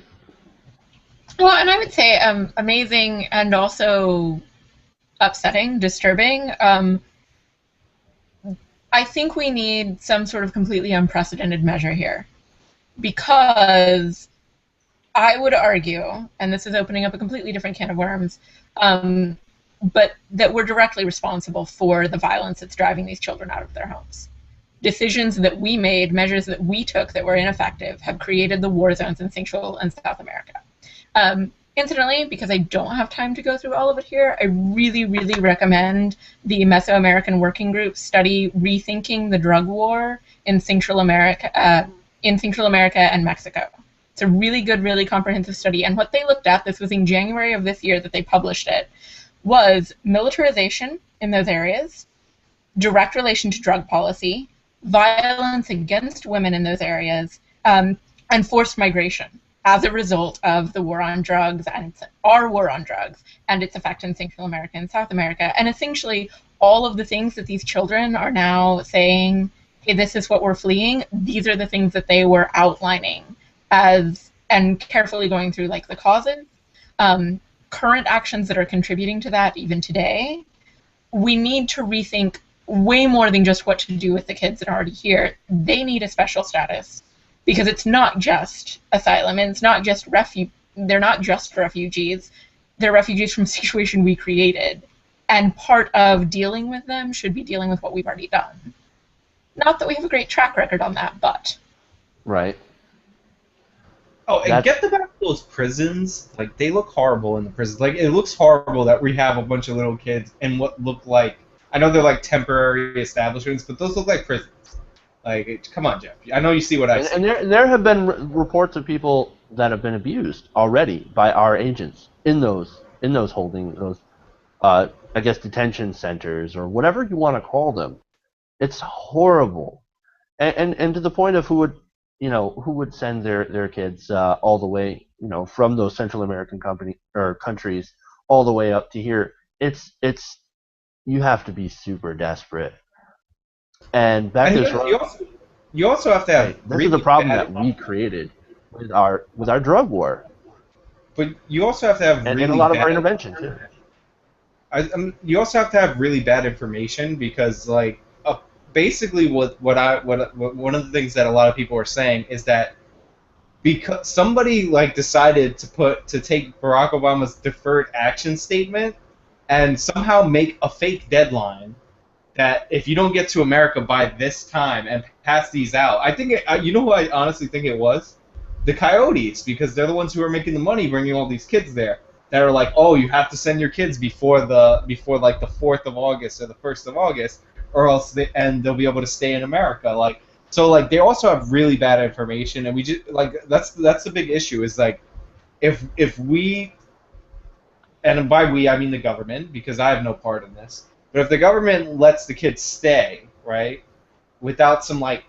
Well, and I would say amazing and also upsetting, disturbing. I think we need some sort of completely unprecedented measure here, because I would argue, and this is opening up a completely different can of worms, but that we're directly responsible for the violence that's driving these children out of their homes. Decisions that we made, measures that we took that were ineffective, have created the war zones in Central and South America. Incidentally, because I don't have time to go through all of it here, I really, really recommend the Mesoamerican Working Group study Rethinking the Drug War in Central America and Mexico. It's a really good, really comprehensive study, and what they looked at, this was in January of this year that they published it, was militarization in those areas, direct relation to drug policy, violence against women in those areas, and forced migration as a result of the war on drugs and our war on drugs and its effect in Central America and South America. And essentially, all of the things that these children are now saying, hey, this is what we're fleeing, these are the things that they were outlining as, and carefully going through like the causes, current actions that are contributing to that even today. We need to rethink way more than just what to do with the kids that are already here. They need a special status because it's not just asylum and it's not just they're not just refugees. They're refugees from a situation we created. And part of dealing with them should be dealing with what we've already done. Not that we have a great track record on that, but. Right. Oh, and get them back to those prisons. Like, they look horrible in the prisons. Like, it looks horrible that we have a bunch of little kids in what look like, I know they're like temporary establishments, but those look like prisons. Like, come on, Jeff. I know you see what I see. And there have been reports of people that have been abused already by our agents in those holding those, I guess, detention centers or whatever you want to call them. It's horrible, and to the point of who would send their kids all the way, from those Central American countries all the way up to here. It's you have to be super desperate. And back to this, you also have to have. This is the problem that we created with our drug war. But you also have to have and a lot of our intervention too. You also have to have really bad information because, like, basically what one of the things that a lot of people are saying is that because somebody like decided to take Barack Obama's deferred action statement and somehow make a fake deadline that if you don't get to America by this time and pass these out, I think you know who I honestly think it was? The Coyotes, because they're the ones who are making the money bringing all these kids there. That are like, oh, you have to send your kids before like the 4th of August or the 1st of August, or else they'll be able to stay in America. Like, so like they also have really bad information, and we just like that's the big issue is like if we, and by we I mean the government, because I have no part in this. But if the government lets the kids stay, right, without some like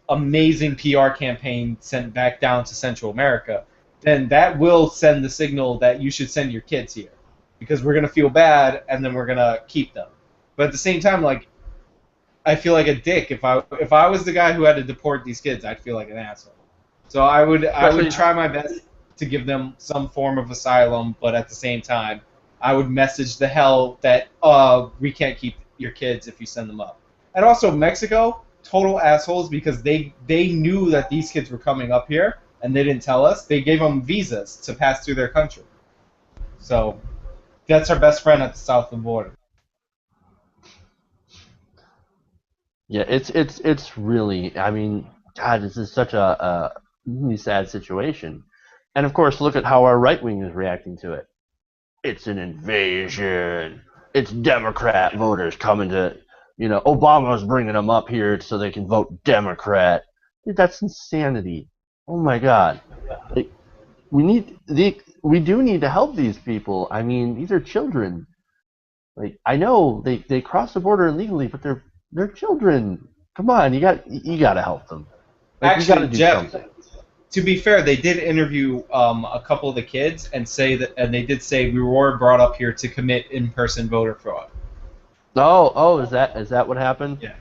amazing PR campaign sent back down to Central America, then that will send the signal that you should send your kids here, because we're gonna feel bad and then we're gonna keep them. But at the same time, like, I feel like a dick if I was the guy who had to deport these kids. I'd feel like an asshole. So I would try my best to give them some form of asylum, but at the same time, I would message the hell that we can't keep your kids if you send them up. And also Mexico, total assholes, because they knew that these kids were coming up here and they didn't tell us. They gave them visas to pass through their country. So that's our best friend at the south of the border. Yeah, it's really, I mean, God, this is such a really sad situation. And of course, look at how our right wing is reacting to it. It's an invasion. It's Democrat voters coming to, Obama's bringing them up here so they can vote Democrat. Dude, that's insanity. Oh my God. Like, we do need to help these people. I mean, these are children. Like, I know they cross the border illegally, but they're children. Come on, you got to help them. Like, actually, Jeff, to be fair, they did interview a couple of the kids and they did say we were brought up here to commit in-person voter fraud. Oh, is that what happened? Yeah.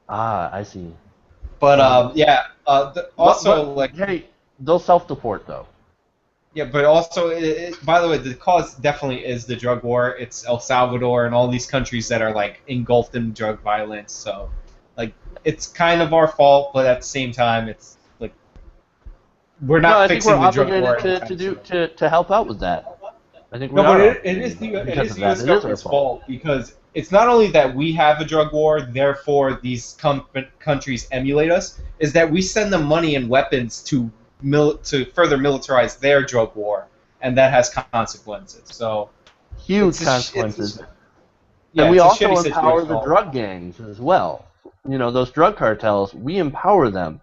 Ah, I see. But also, like, hey, they'll self-deport though. Yeah, but also, by the way, the cause definitely is the drug war. It's El Salvador and all these countries that are like engulfed in drug violence. So, like, it's kind of our fault, but at the same time, it's like we're not fixing the drug war. I think we're obligated to help out with that. I think we No, but are it is the because of that. U.S. It is our government's fault. fault because it's not only that we have a drug war, therefore these countries emulate us, is that we send them money and weapons to further militarize their drug war, and that has consequences. So Huge consequences. And yeah, we it's a also shitty empower situation. the drug gangs as well. You know, those drug cartels, we empower them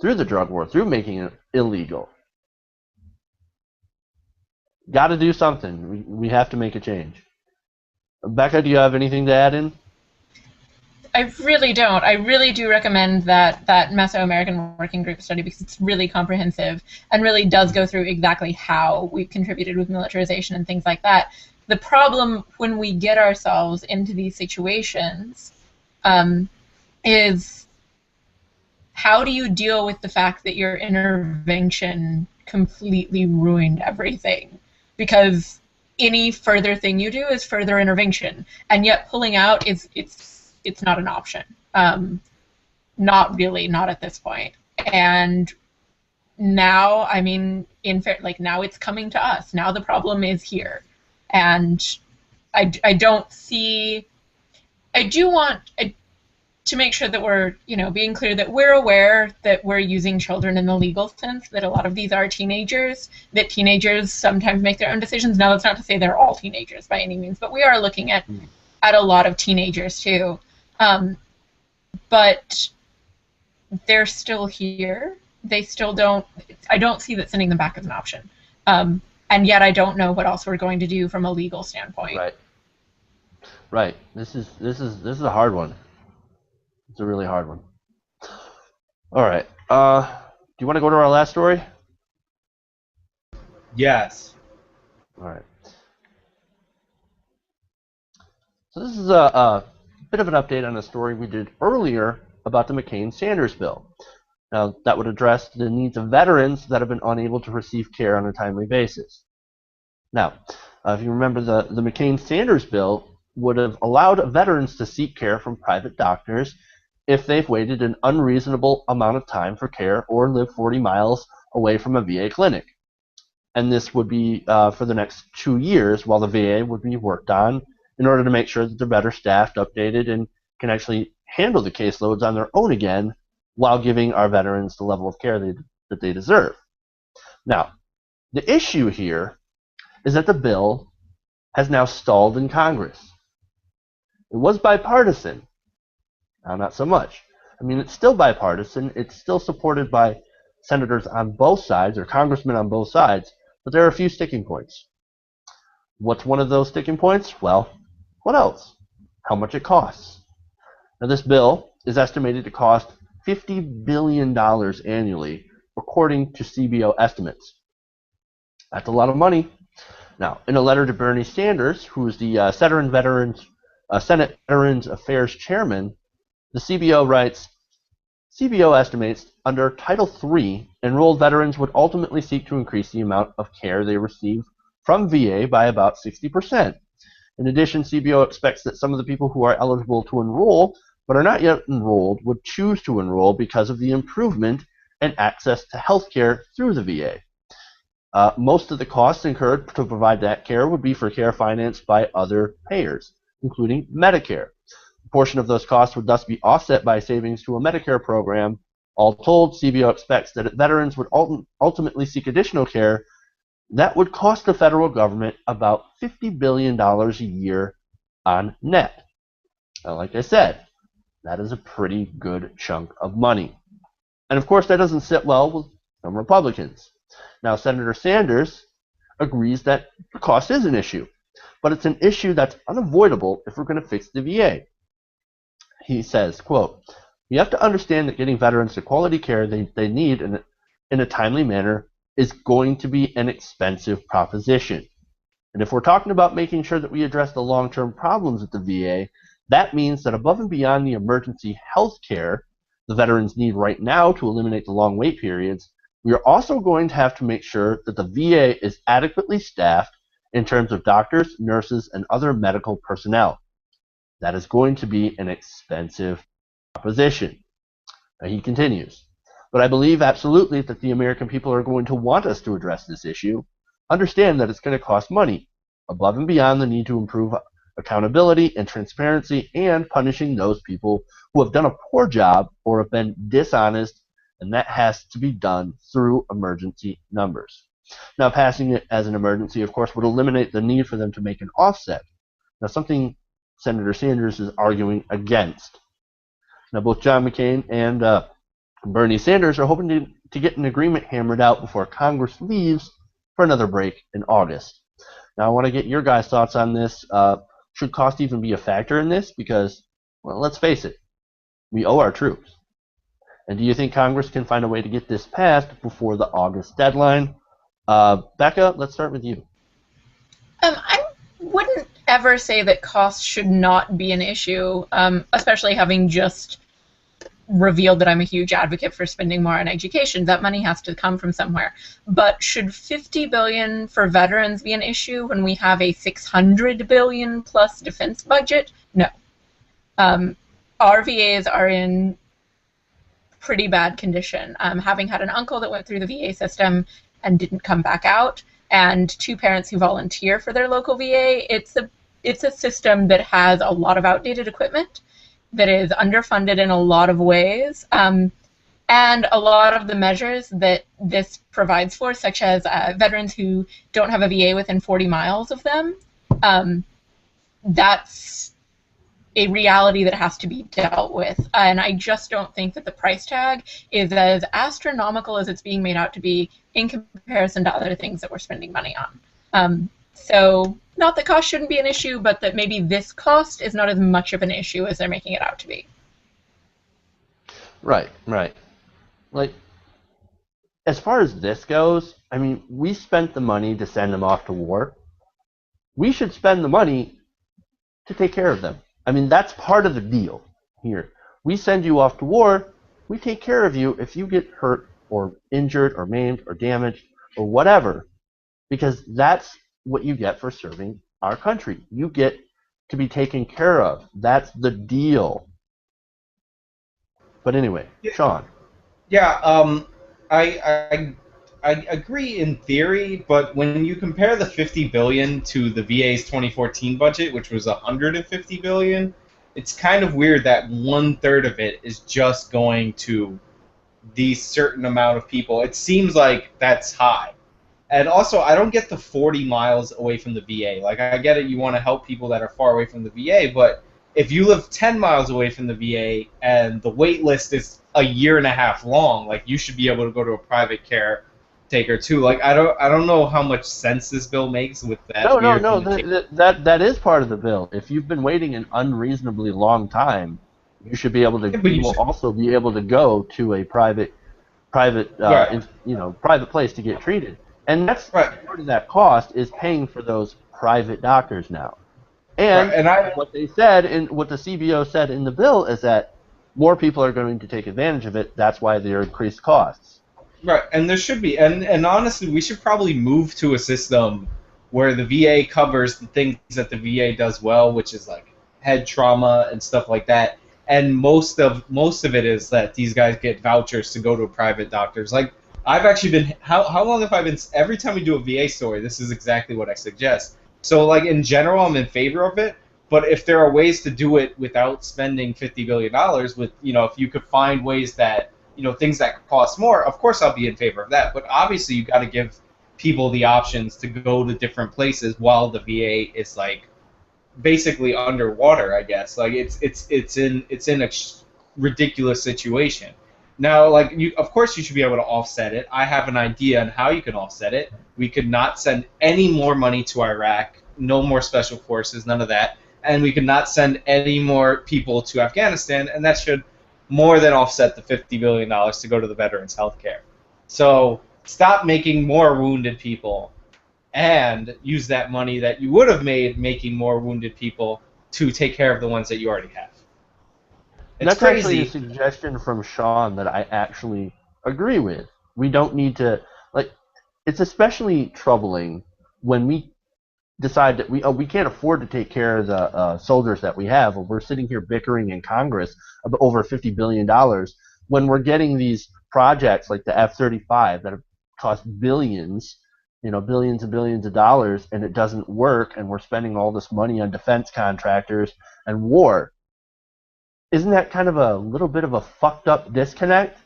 through the drug war, through making it illegal. Got to do something. We have to make a change. Becca, do you have anything to add in? I really don't. I really do recommend that Mesoamerican Working Group study because it's really comprehensive and really does go through exactly how we've contributed with militarization and things like that. The problem when we get ourselves into these situations is how do you deal with the fact that your intervention completely ruined everything? Because any further thing you do is further intervention, and yet pulling out is it's not an option. Not really, not at this point. And now, I mean, now it's coming to us. Now the problem is here, and I don't see. I do want to make sure that we're, being clear that we're aware that we're using children in the legal sense, that a lot of these are teenagers, that teenagers sometimes make their own decisions. Now, that's not to say they're all teenagers by any means, but we are looking at a lot of teenagers too. But they're still here. They still don't, I don't see that sending them back as an option. And yet I don't know what else we're going to do from a legal standpoint. Right. This is a hard one. It's a really hard one. All right. Do you want to go to our last story? Yes. All right. So this is a bit of an update on a story we did earlier about the McCain-Sanders bill. Now, that would address the needs of veterans that have been unable to receive care on a timely basis. Now, if you remember, the McCain-Sanders bill would have allowed veterans to seek care from private doctors if they've waited an unreasonable amount of time for care or live 40 miles away from a VA clinic. And this would be for the next 2 years while the VA would be worked on in order to make sure that they're better staffed, updated, and can actually handle the caseloads on their own again while giving our veterans the level of care that they deserve. Now, the issue here is that the bill has now stalled in Congress. It was bipartisan. Now, not so much. I mean, it's still bipartisan. It's still supported by senators on both sides, or congressmen on both sides, but there are a few sticking points. What's one of those sticking points? Well, what else? How much it costs. Now, this bill is estimated to cost $50 billion annually, according to CBO estimates. That's a lot of money. Now, in a letter to Bernie Sanders, who is the Senate Veterans Affairs Chairman, the CBO writes, CBO estimates under Title III, enrolled veterans would ultimately seek to increase the amount of care they receive from VA by about 60%. In addition, CBO expects that some of the people who are eligible to enroll but are not yet enrolled would choose to enroll because of the improvement in access to health care through the VA. Most of the costs incurred to provide that care would be for care financed by other payers, including Medicare. A portion of those costs would thus be offset by savings to a Medicare program. All told, CBO expects that veterans would ultimately seek additional care that would cost the federal government about $50 billion a year on net. Now, like I said, that is a pretty good chunk of money. And of course, that doesn't sit well with some Republicans. Now, Senator Sanders agrees that the cost is an issue, but it's an issue that's unavoidable if we're going to fix the VA. He says, quote, "You have to understand that getting veterans the quality care they need in a timely manner is going to be an expensive proposition. And if we're talking about making sure that we address the long-term problems at the VA, that means that above and beyond the emergency health care the veterans need right now to eliminate the long wait periods, we are also going to have to make sure that the VA is adequately staffed in terms of doctors, nurses, and other medical personnel. That is going to be an expensive proposition." Now, he continues, "But I believe absolutely that the American people are going to want us to address this issue. understand that it's going to cost money, above and beyond the need to improve accountability and transparency and punishing those people who have done a poor job or have been dishonest, and that has to be done through emergency numbers. Now, passing it as an emergency, of course, would eliminate the need for them to make an offset. Now, something Senator Sanders is arguing against. Now, both John McCain and Bernie Sanders are hoping to get an agreement hammered out before Congress leaves for another break in August. Now, I want to get your guys' thoughts on this. Should cost even be a factor in this? Because, well, let's face it, we owe our troops. And do you think Congress can find a way to get this passed before the August deadline? Becca, let's start with you. I wouldn't ever say that costs should not be an issue, especially having just revealed that I'm a huge advocate for spending more on education. That money has to come from somewhere. But should $50 billion for veterans be an issue when we have a $600 billion plus defense budget? No. Our VAs are in pretty bad condition. Having had an uncle that went through the VA system and didn't come back out, and two parents who volunteer for their local VA, it's a system that has a lot of outdated equipment, that is underfunded in a lot of ways, and a lot of the measures that this provides for, such as veterans who don't have a VA within 40 miles of them, that's a reality that has to be dealt with. And I just don't think that the price tag is as astronomical as it's being made out to be in comparison to other things that we're spending money on. So not that cost shouldn't be an issue, but that maybe this cost is not as much of an issue as they're making it out to be. Right. Like, as far as this goes, I mean, we spent the money to send them off to war. We should spend the money to take care of them. I mean, that's part of the deal here. We send you off to war, we take care of you if you get hurt or injured or maimed or damaged or whatever, because that's what you get for serving our country. You get to be taken care of. That's the deal. But anyway, Sean. Yeah, I agree in theory, but when you compare the $50 billion to the VA's 2014 budget, which was $150 billion, it's kind of weird that 1/3 of it is just going to these certain amount of people. It seems like that's high. And also, I don't get the 40 miles away from the VA. Like, I get it, you want to help people that are far away from the VA, but if you live 10 miles away from the VA and the wait list is a year and a half long, like, you should be able to go to a private care taker too. Like, I don't know how much sense this bill makes with that. No. That is part of the bill. If you've been waiting an unreasonably long time, you should be able to. You will also be able to go to a private place to get treated. And that's part of that cost is paying for those private doctors now. And what they said, and what the CBO said in the bill is that more people are going to take advantage of it. That's why there are increased costs. Right, and there should be. And honestly, we should probably move to a system where the VA covers the things that the VA does well, which is like head trauma and stuff like that. And most of it is that these guys get vouchers to go to private doctors. Like, I've actually been, how long have I been, every time we do a VA story, this is exactly what I suggest. So, like, in general, I'm in favor of it, but if there are ways to do it without spending $50 billion, with, if you could find ways that, things that cost more, of course I'll be in favor of that. But obviously you got to give people the options to go to different places while the VA is, like, basically underwater, I guess. Like, it's in a ridiculous situation. Now, like, of course you should be able to offset it. I have an idea on how you can offset it. We could not send any more money to Iraq, no more special forces, none of that. And we could not send any more people to Afghanistan, and that should more than offset the $50 billion to go to the veterans' health care. So stop making more wounded people and use that money that you would have made making more wounded people to take care of the ones that you already have. That's crazy. Actually a suggestion from Sean that I actually agree with. We don't need to, like, it's especially troubling when we decide that we can't afford to take care of the soldiers that we have, or we're sitting here bickering in Congress about over $50 billion when we're getting these projects like the F-35 that have cost billions, billions and billions of dollars, and it doesn't work, and we're spending all this money on defense contractors and war. Isn't that kind of a little bit of a fucked up disconnect?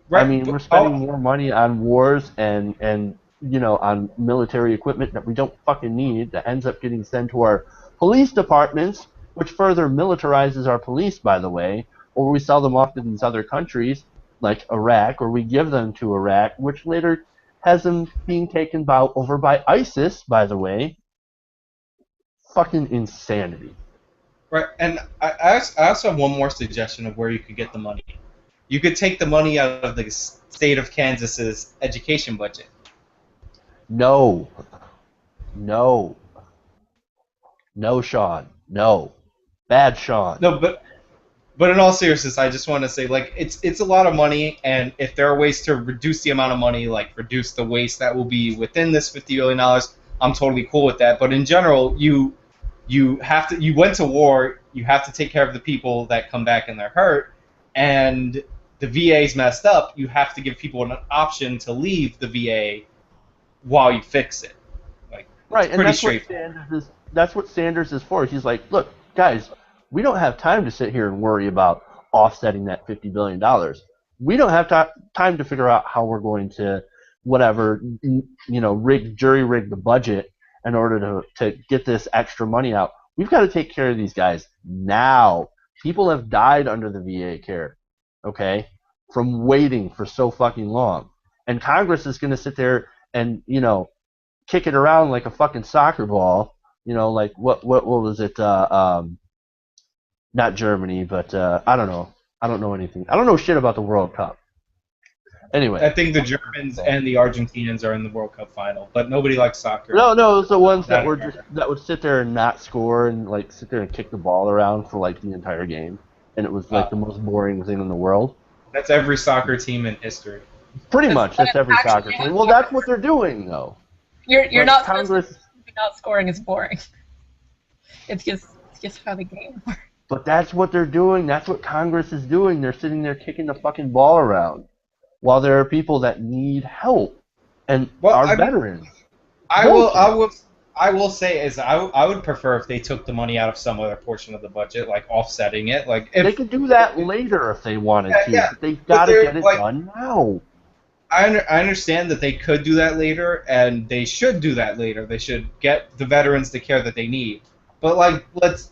Right. I mean, we're spending more money on wars and on military equipment that we don't fucking need, that ends up getting sent to our police departments, which further militarizes our police, by the way, or we sell them off to these other countries like Iraq, or we give them to Iraq, which later has them being taken over by ISIS, by the way. Fucking insanity. Right, and I also have one more suggestion of where you could get the money. You could take the money out of the state of Kansas's education budget. No, Sean. No. Bad Sean. No, but in all seriousness, I just want to say, like, it's a lot of money, and if there are ways to reduce the amount of money, like reduce the waste that will be within this $50 billion, I'm totally cool with that. But in general, you went to war, you have to take care of the people that come back and they're hurt, and the VA's messed up, you have to give people an option to leave the VA while you fix it. Like, right, pretty straightforward. That's what Sanders is for. He's like, look, guys, we don't have time to sit here and worry about offsetting that $50 billion. We don't have time to figure out how we're going to, jury rig the budget in order to get this extra money out. We've got to take care of these guys now. People have died under the VA care, okay, from waiting for so fucking long. And Congress is going to sit there and, kick it around like a fucking soccer ball. Like what was it? Not Germany, but I don't know. I don't know anything. I don't know shit about the World Cup. Anyway, I think the Germans and the Argentinians are in the World Cup final, but nobody likes soccer. No, it's the ones that would sit there and not score and like sit there and kick the ball around for like the entire game, and it was like the most boring thing in the world. That's every soccer team in history. Pretty much, that's every soccer team. Well, that's what they're doing, though. You're not Congress. Not scoring is boring. It's just how the game works. But that's what they're doing. That's what Congress is doing. They're sitting there kicking the fucking ball around, while there are people that need help and are veterans. I will say I would prefer if they took the money out of some other portion of the budget, like offsetting it. Like they could do that later if they wanted to. Yeah. But they've got to get it done now. I understand that they could do that later, and they should do that later. They should get the veterans the care that they need. But, like, let's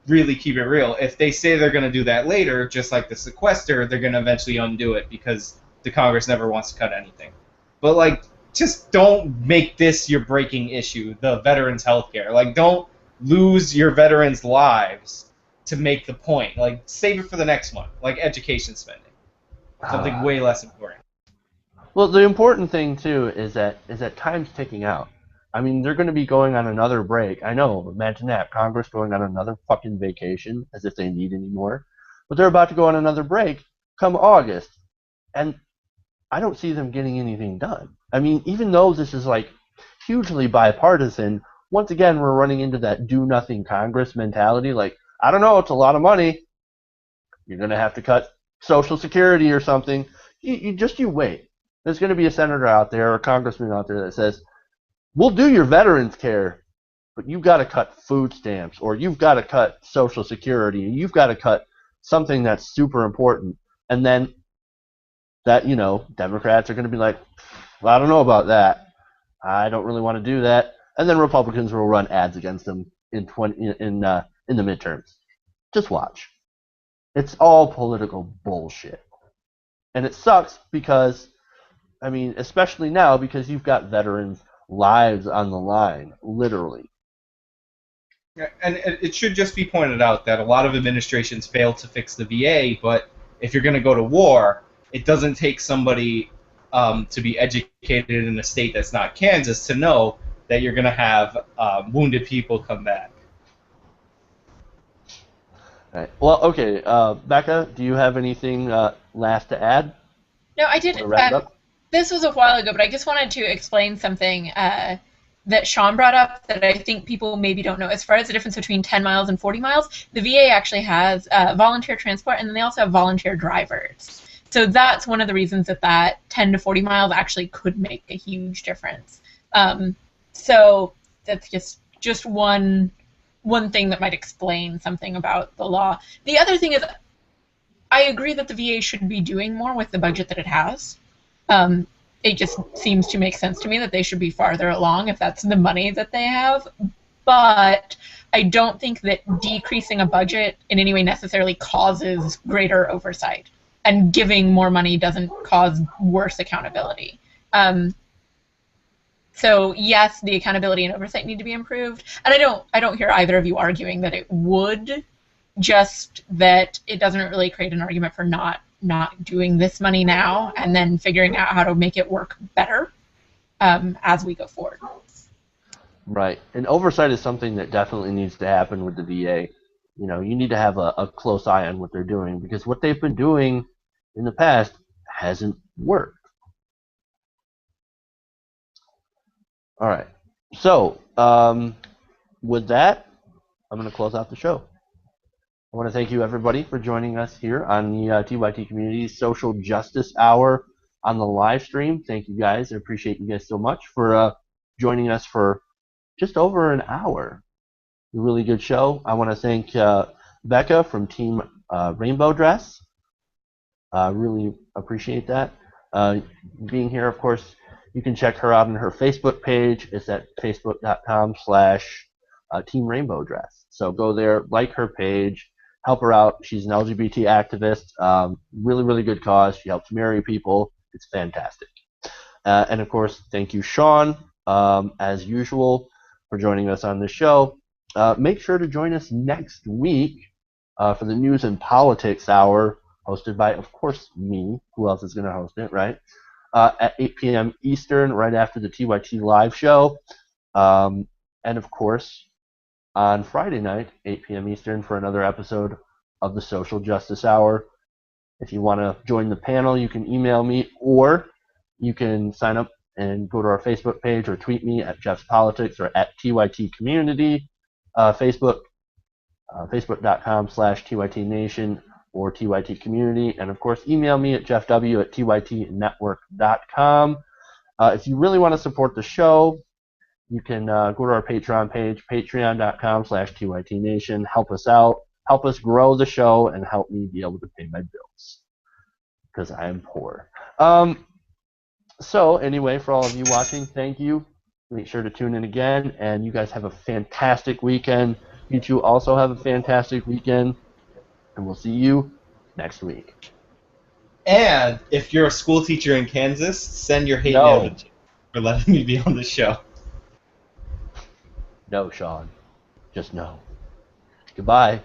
really keep it real. If they say they're going to do that later, just like the sequester, they're going to eventually undo it because the Congress never wants to cut anything. But, like, just don't make this your breaking issue, the veterans' health care. Like, don't lose your veterans' lives to make the point. Like, save it for the next one, like education spending. Something way less important. Well, the important thing, too, is that time's ticking out. I mean, they're going to be going on another break. I know, imagine that. Congress going on another fucking vacation, as if they need any more. But they're about to go on another break come August. And I don't see them getting anything done. I mean, even though this is, like, hugely bipartisan, once again, we're running into that do-nothing Congress mentality. Like, I don't know, it's a lot of money. You're going to have to cut Social Security or something. You wait. There's going to be a senator out there or a congressman out there that says, we'll do your veterans care, but you've got to cut food stamps, or you've got to cut Social Security, you've got to cut something that's super important. And then that, Democrats are going to be like, well, I don't know about that. I don't really want to do that. And then Republicans will run ads against them in the midterms. Just watch. It's all political bullshit. And it sucks because, I mean, especially now because you've got veterans' lives on the line, literally. Yeah, and it should just be pointed out that a lot of administrations fail to fix the VA, but if you're going to go to war, it doesn't take somebody to be educated in a state that's not Kansas to know that you're going to have wounded people come back. All right. Well, okay. Becca, do you have anything last to add? No, I did. This was a while ago, but I just wanted to explain something that Sean brought up that I think people maybe don't know. As far as the difference between 10 miles and 40 miles, the VA actually has volunteer transport, and then they also have volunteer drivers. So that's one of the reasons that 10 to 40 miles actually could make a huge difference. So that's just one thing that might explain something about the law. The other thing is, I agree that the VA should be doing more with the budget that it has. It just seems to make sense to me that they should be farther along if that's the money that they have. But I don't think that decreasing a budget in any way necessarily causes greater oversight. And giving more money doesn't cause worse accountability. So yes, the accountability and oversight need to be improved. And I don't hear either of you arguing that it would, just that it doesn't really create an argument for not doing this money now and then figuring out how to make it work better as we go forward. Right. And oversight is something that definitely needs to happen with the VA. You know, you need to have a close eye on what they're doing, because what they've been doing in the past hasn't worked. All right. So, with that, I'm going to close out the show. I want to thank you, everybody, for joining us here on the TYT Community Social Justice Hour on the live stream. Thank you, guys. I appreciate you guys so much for joining us for just over an hour. A really good show. I want to thank Becca from Team Rainbow Dress. Really appreciate that. Being here, of course, you can check her out on her Facebook page. It's at facebook.com/Team Rainbow Dress. So go there, like her page, help her out. She's an LGBT activist. Really, really good cause. She helps marry people. It's fantastic. And of course, thank you, Sean, as usual, for joining us on this show. Make sure to join us next week for the News and Politics Hour, hosted by, of course, me. Who else is going to host it, right? At 8 p.m. Eastern, right after the TYT live show. And of course, on Friday night, 8 p.m. Eastern, for another episode of the Social Justice Hour. If you want to join the panel, you can email me, or you can sign up and go to our Facebook page or tweet me at Jeff's Politics or at TYT Community, Facebook, facebook.com/TYT Nation or TYT Community, and of course email me at jeffw@tytnetwork.com. If you really want to support the show, you can go to our Patreon page, patreon.com/TYT Nation. Help us out, help us grow the show, and help me be able to pay my bills, because I am poor. So anyway, for all of you watching, thank you. Make sure to tune in again, and you guys have a fantastic weekend. You two also have a fantastic weekend, and we'll see you next week. And if you're a school teacher in Kansas, send your hate mail to for letting me be on the show. No, Sean. Just no. Goodbye.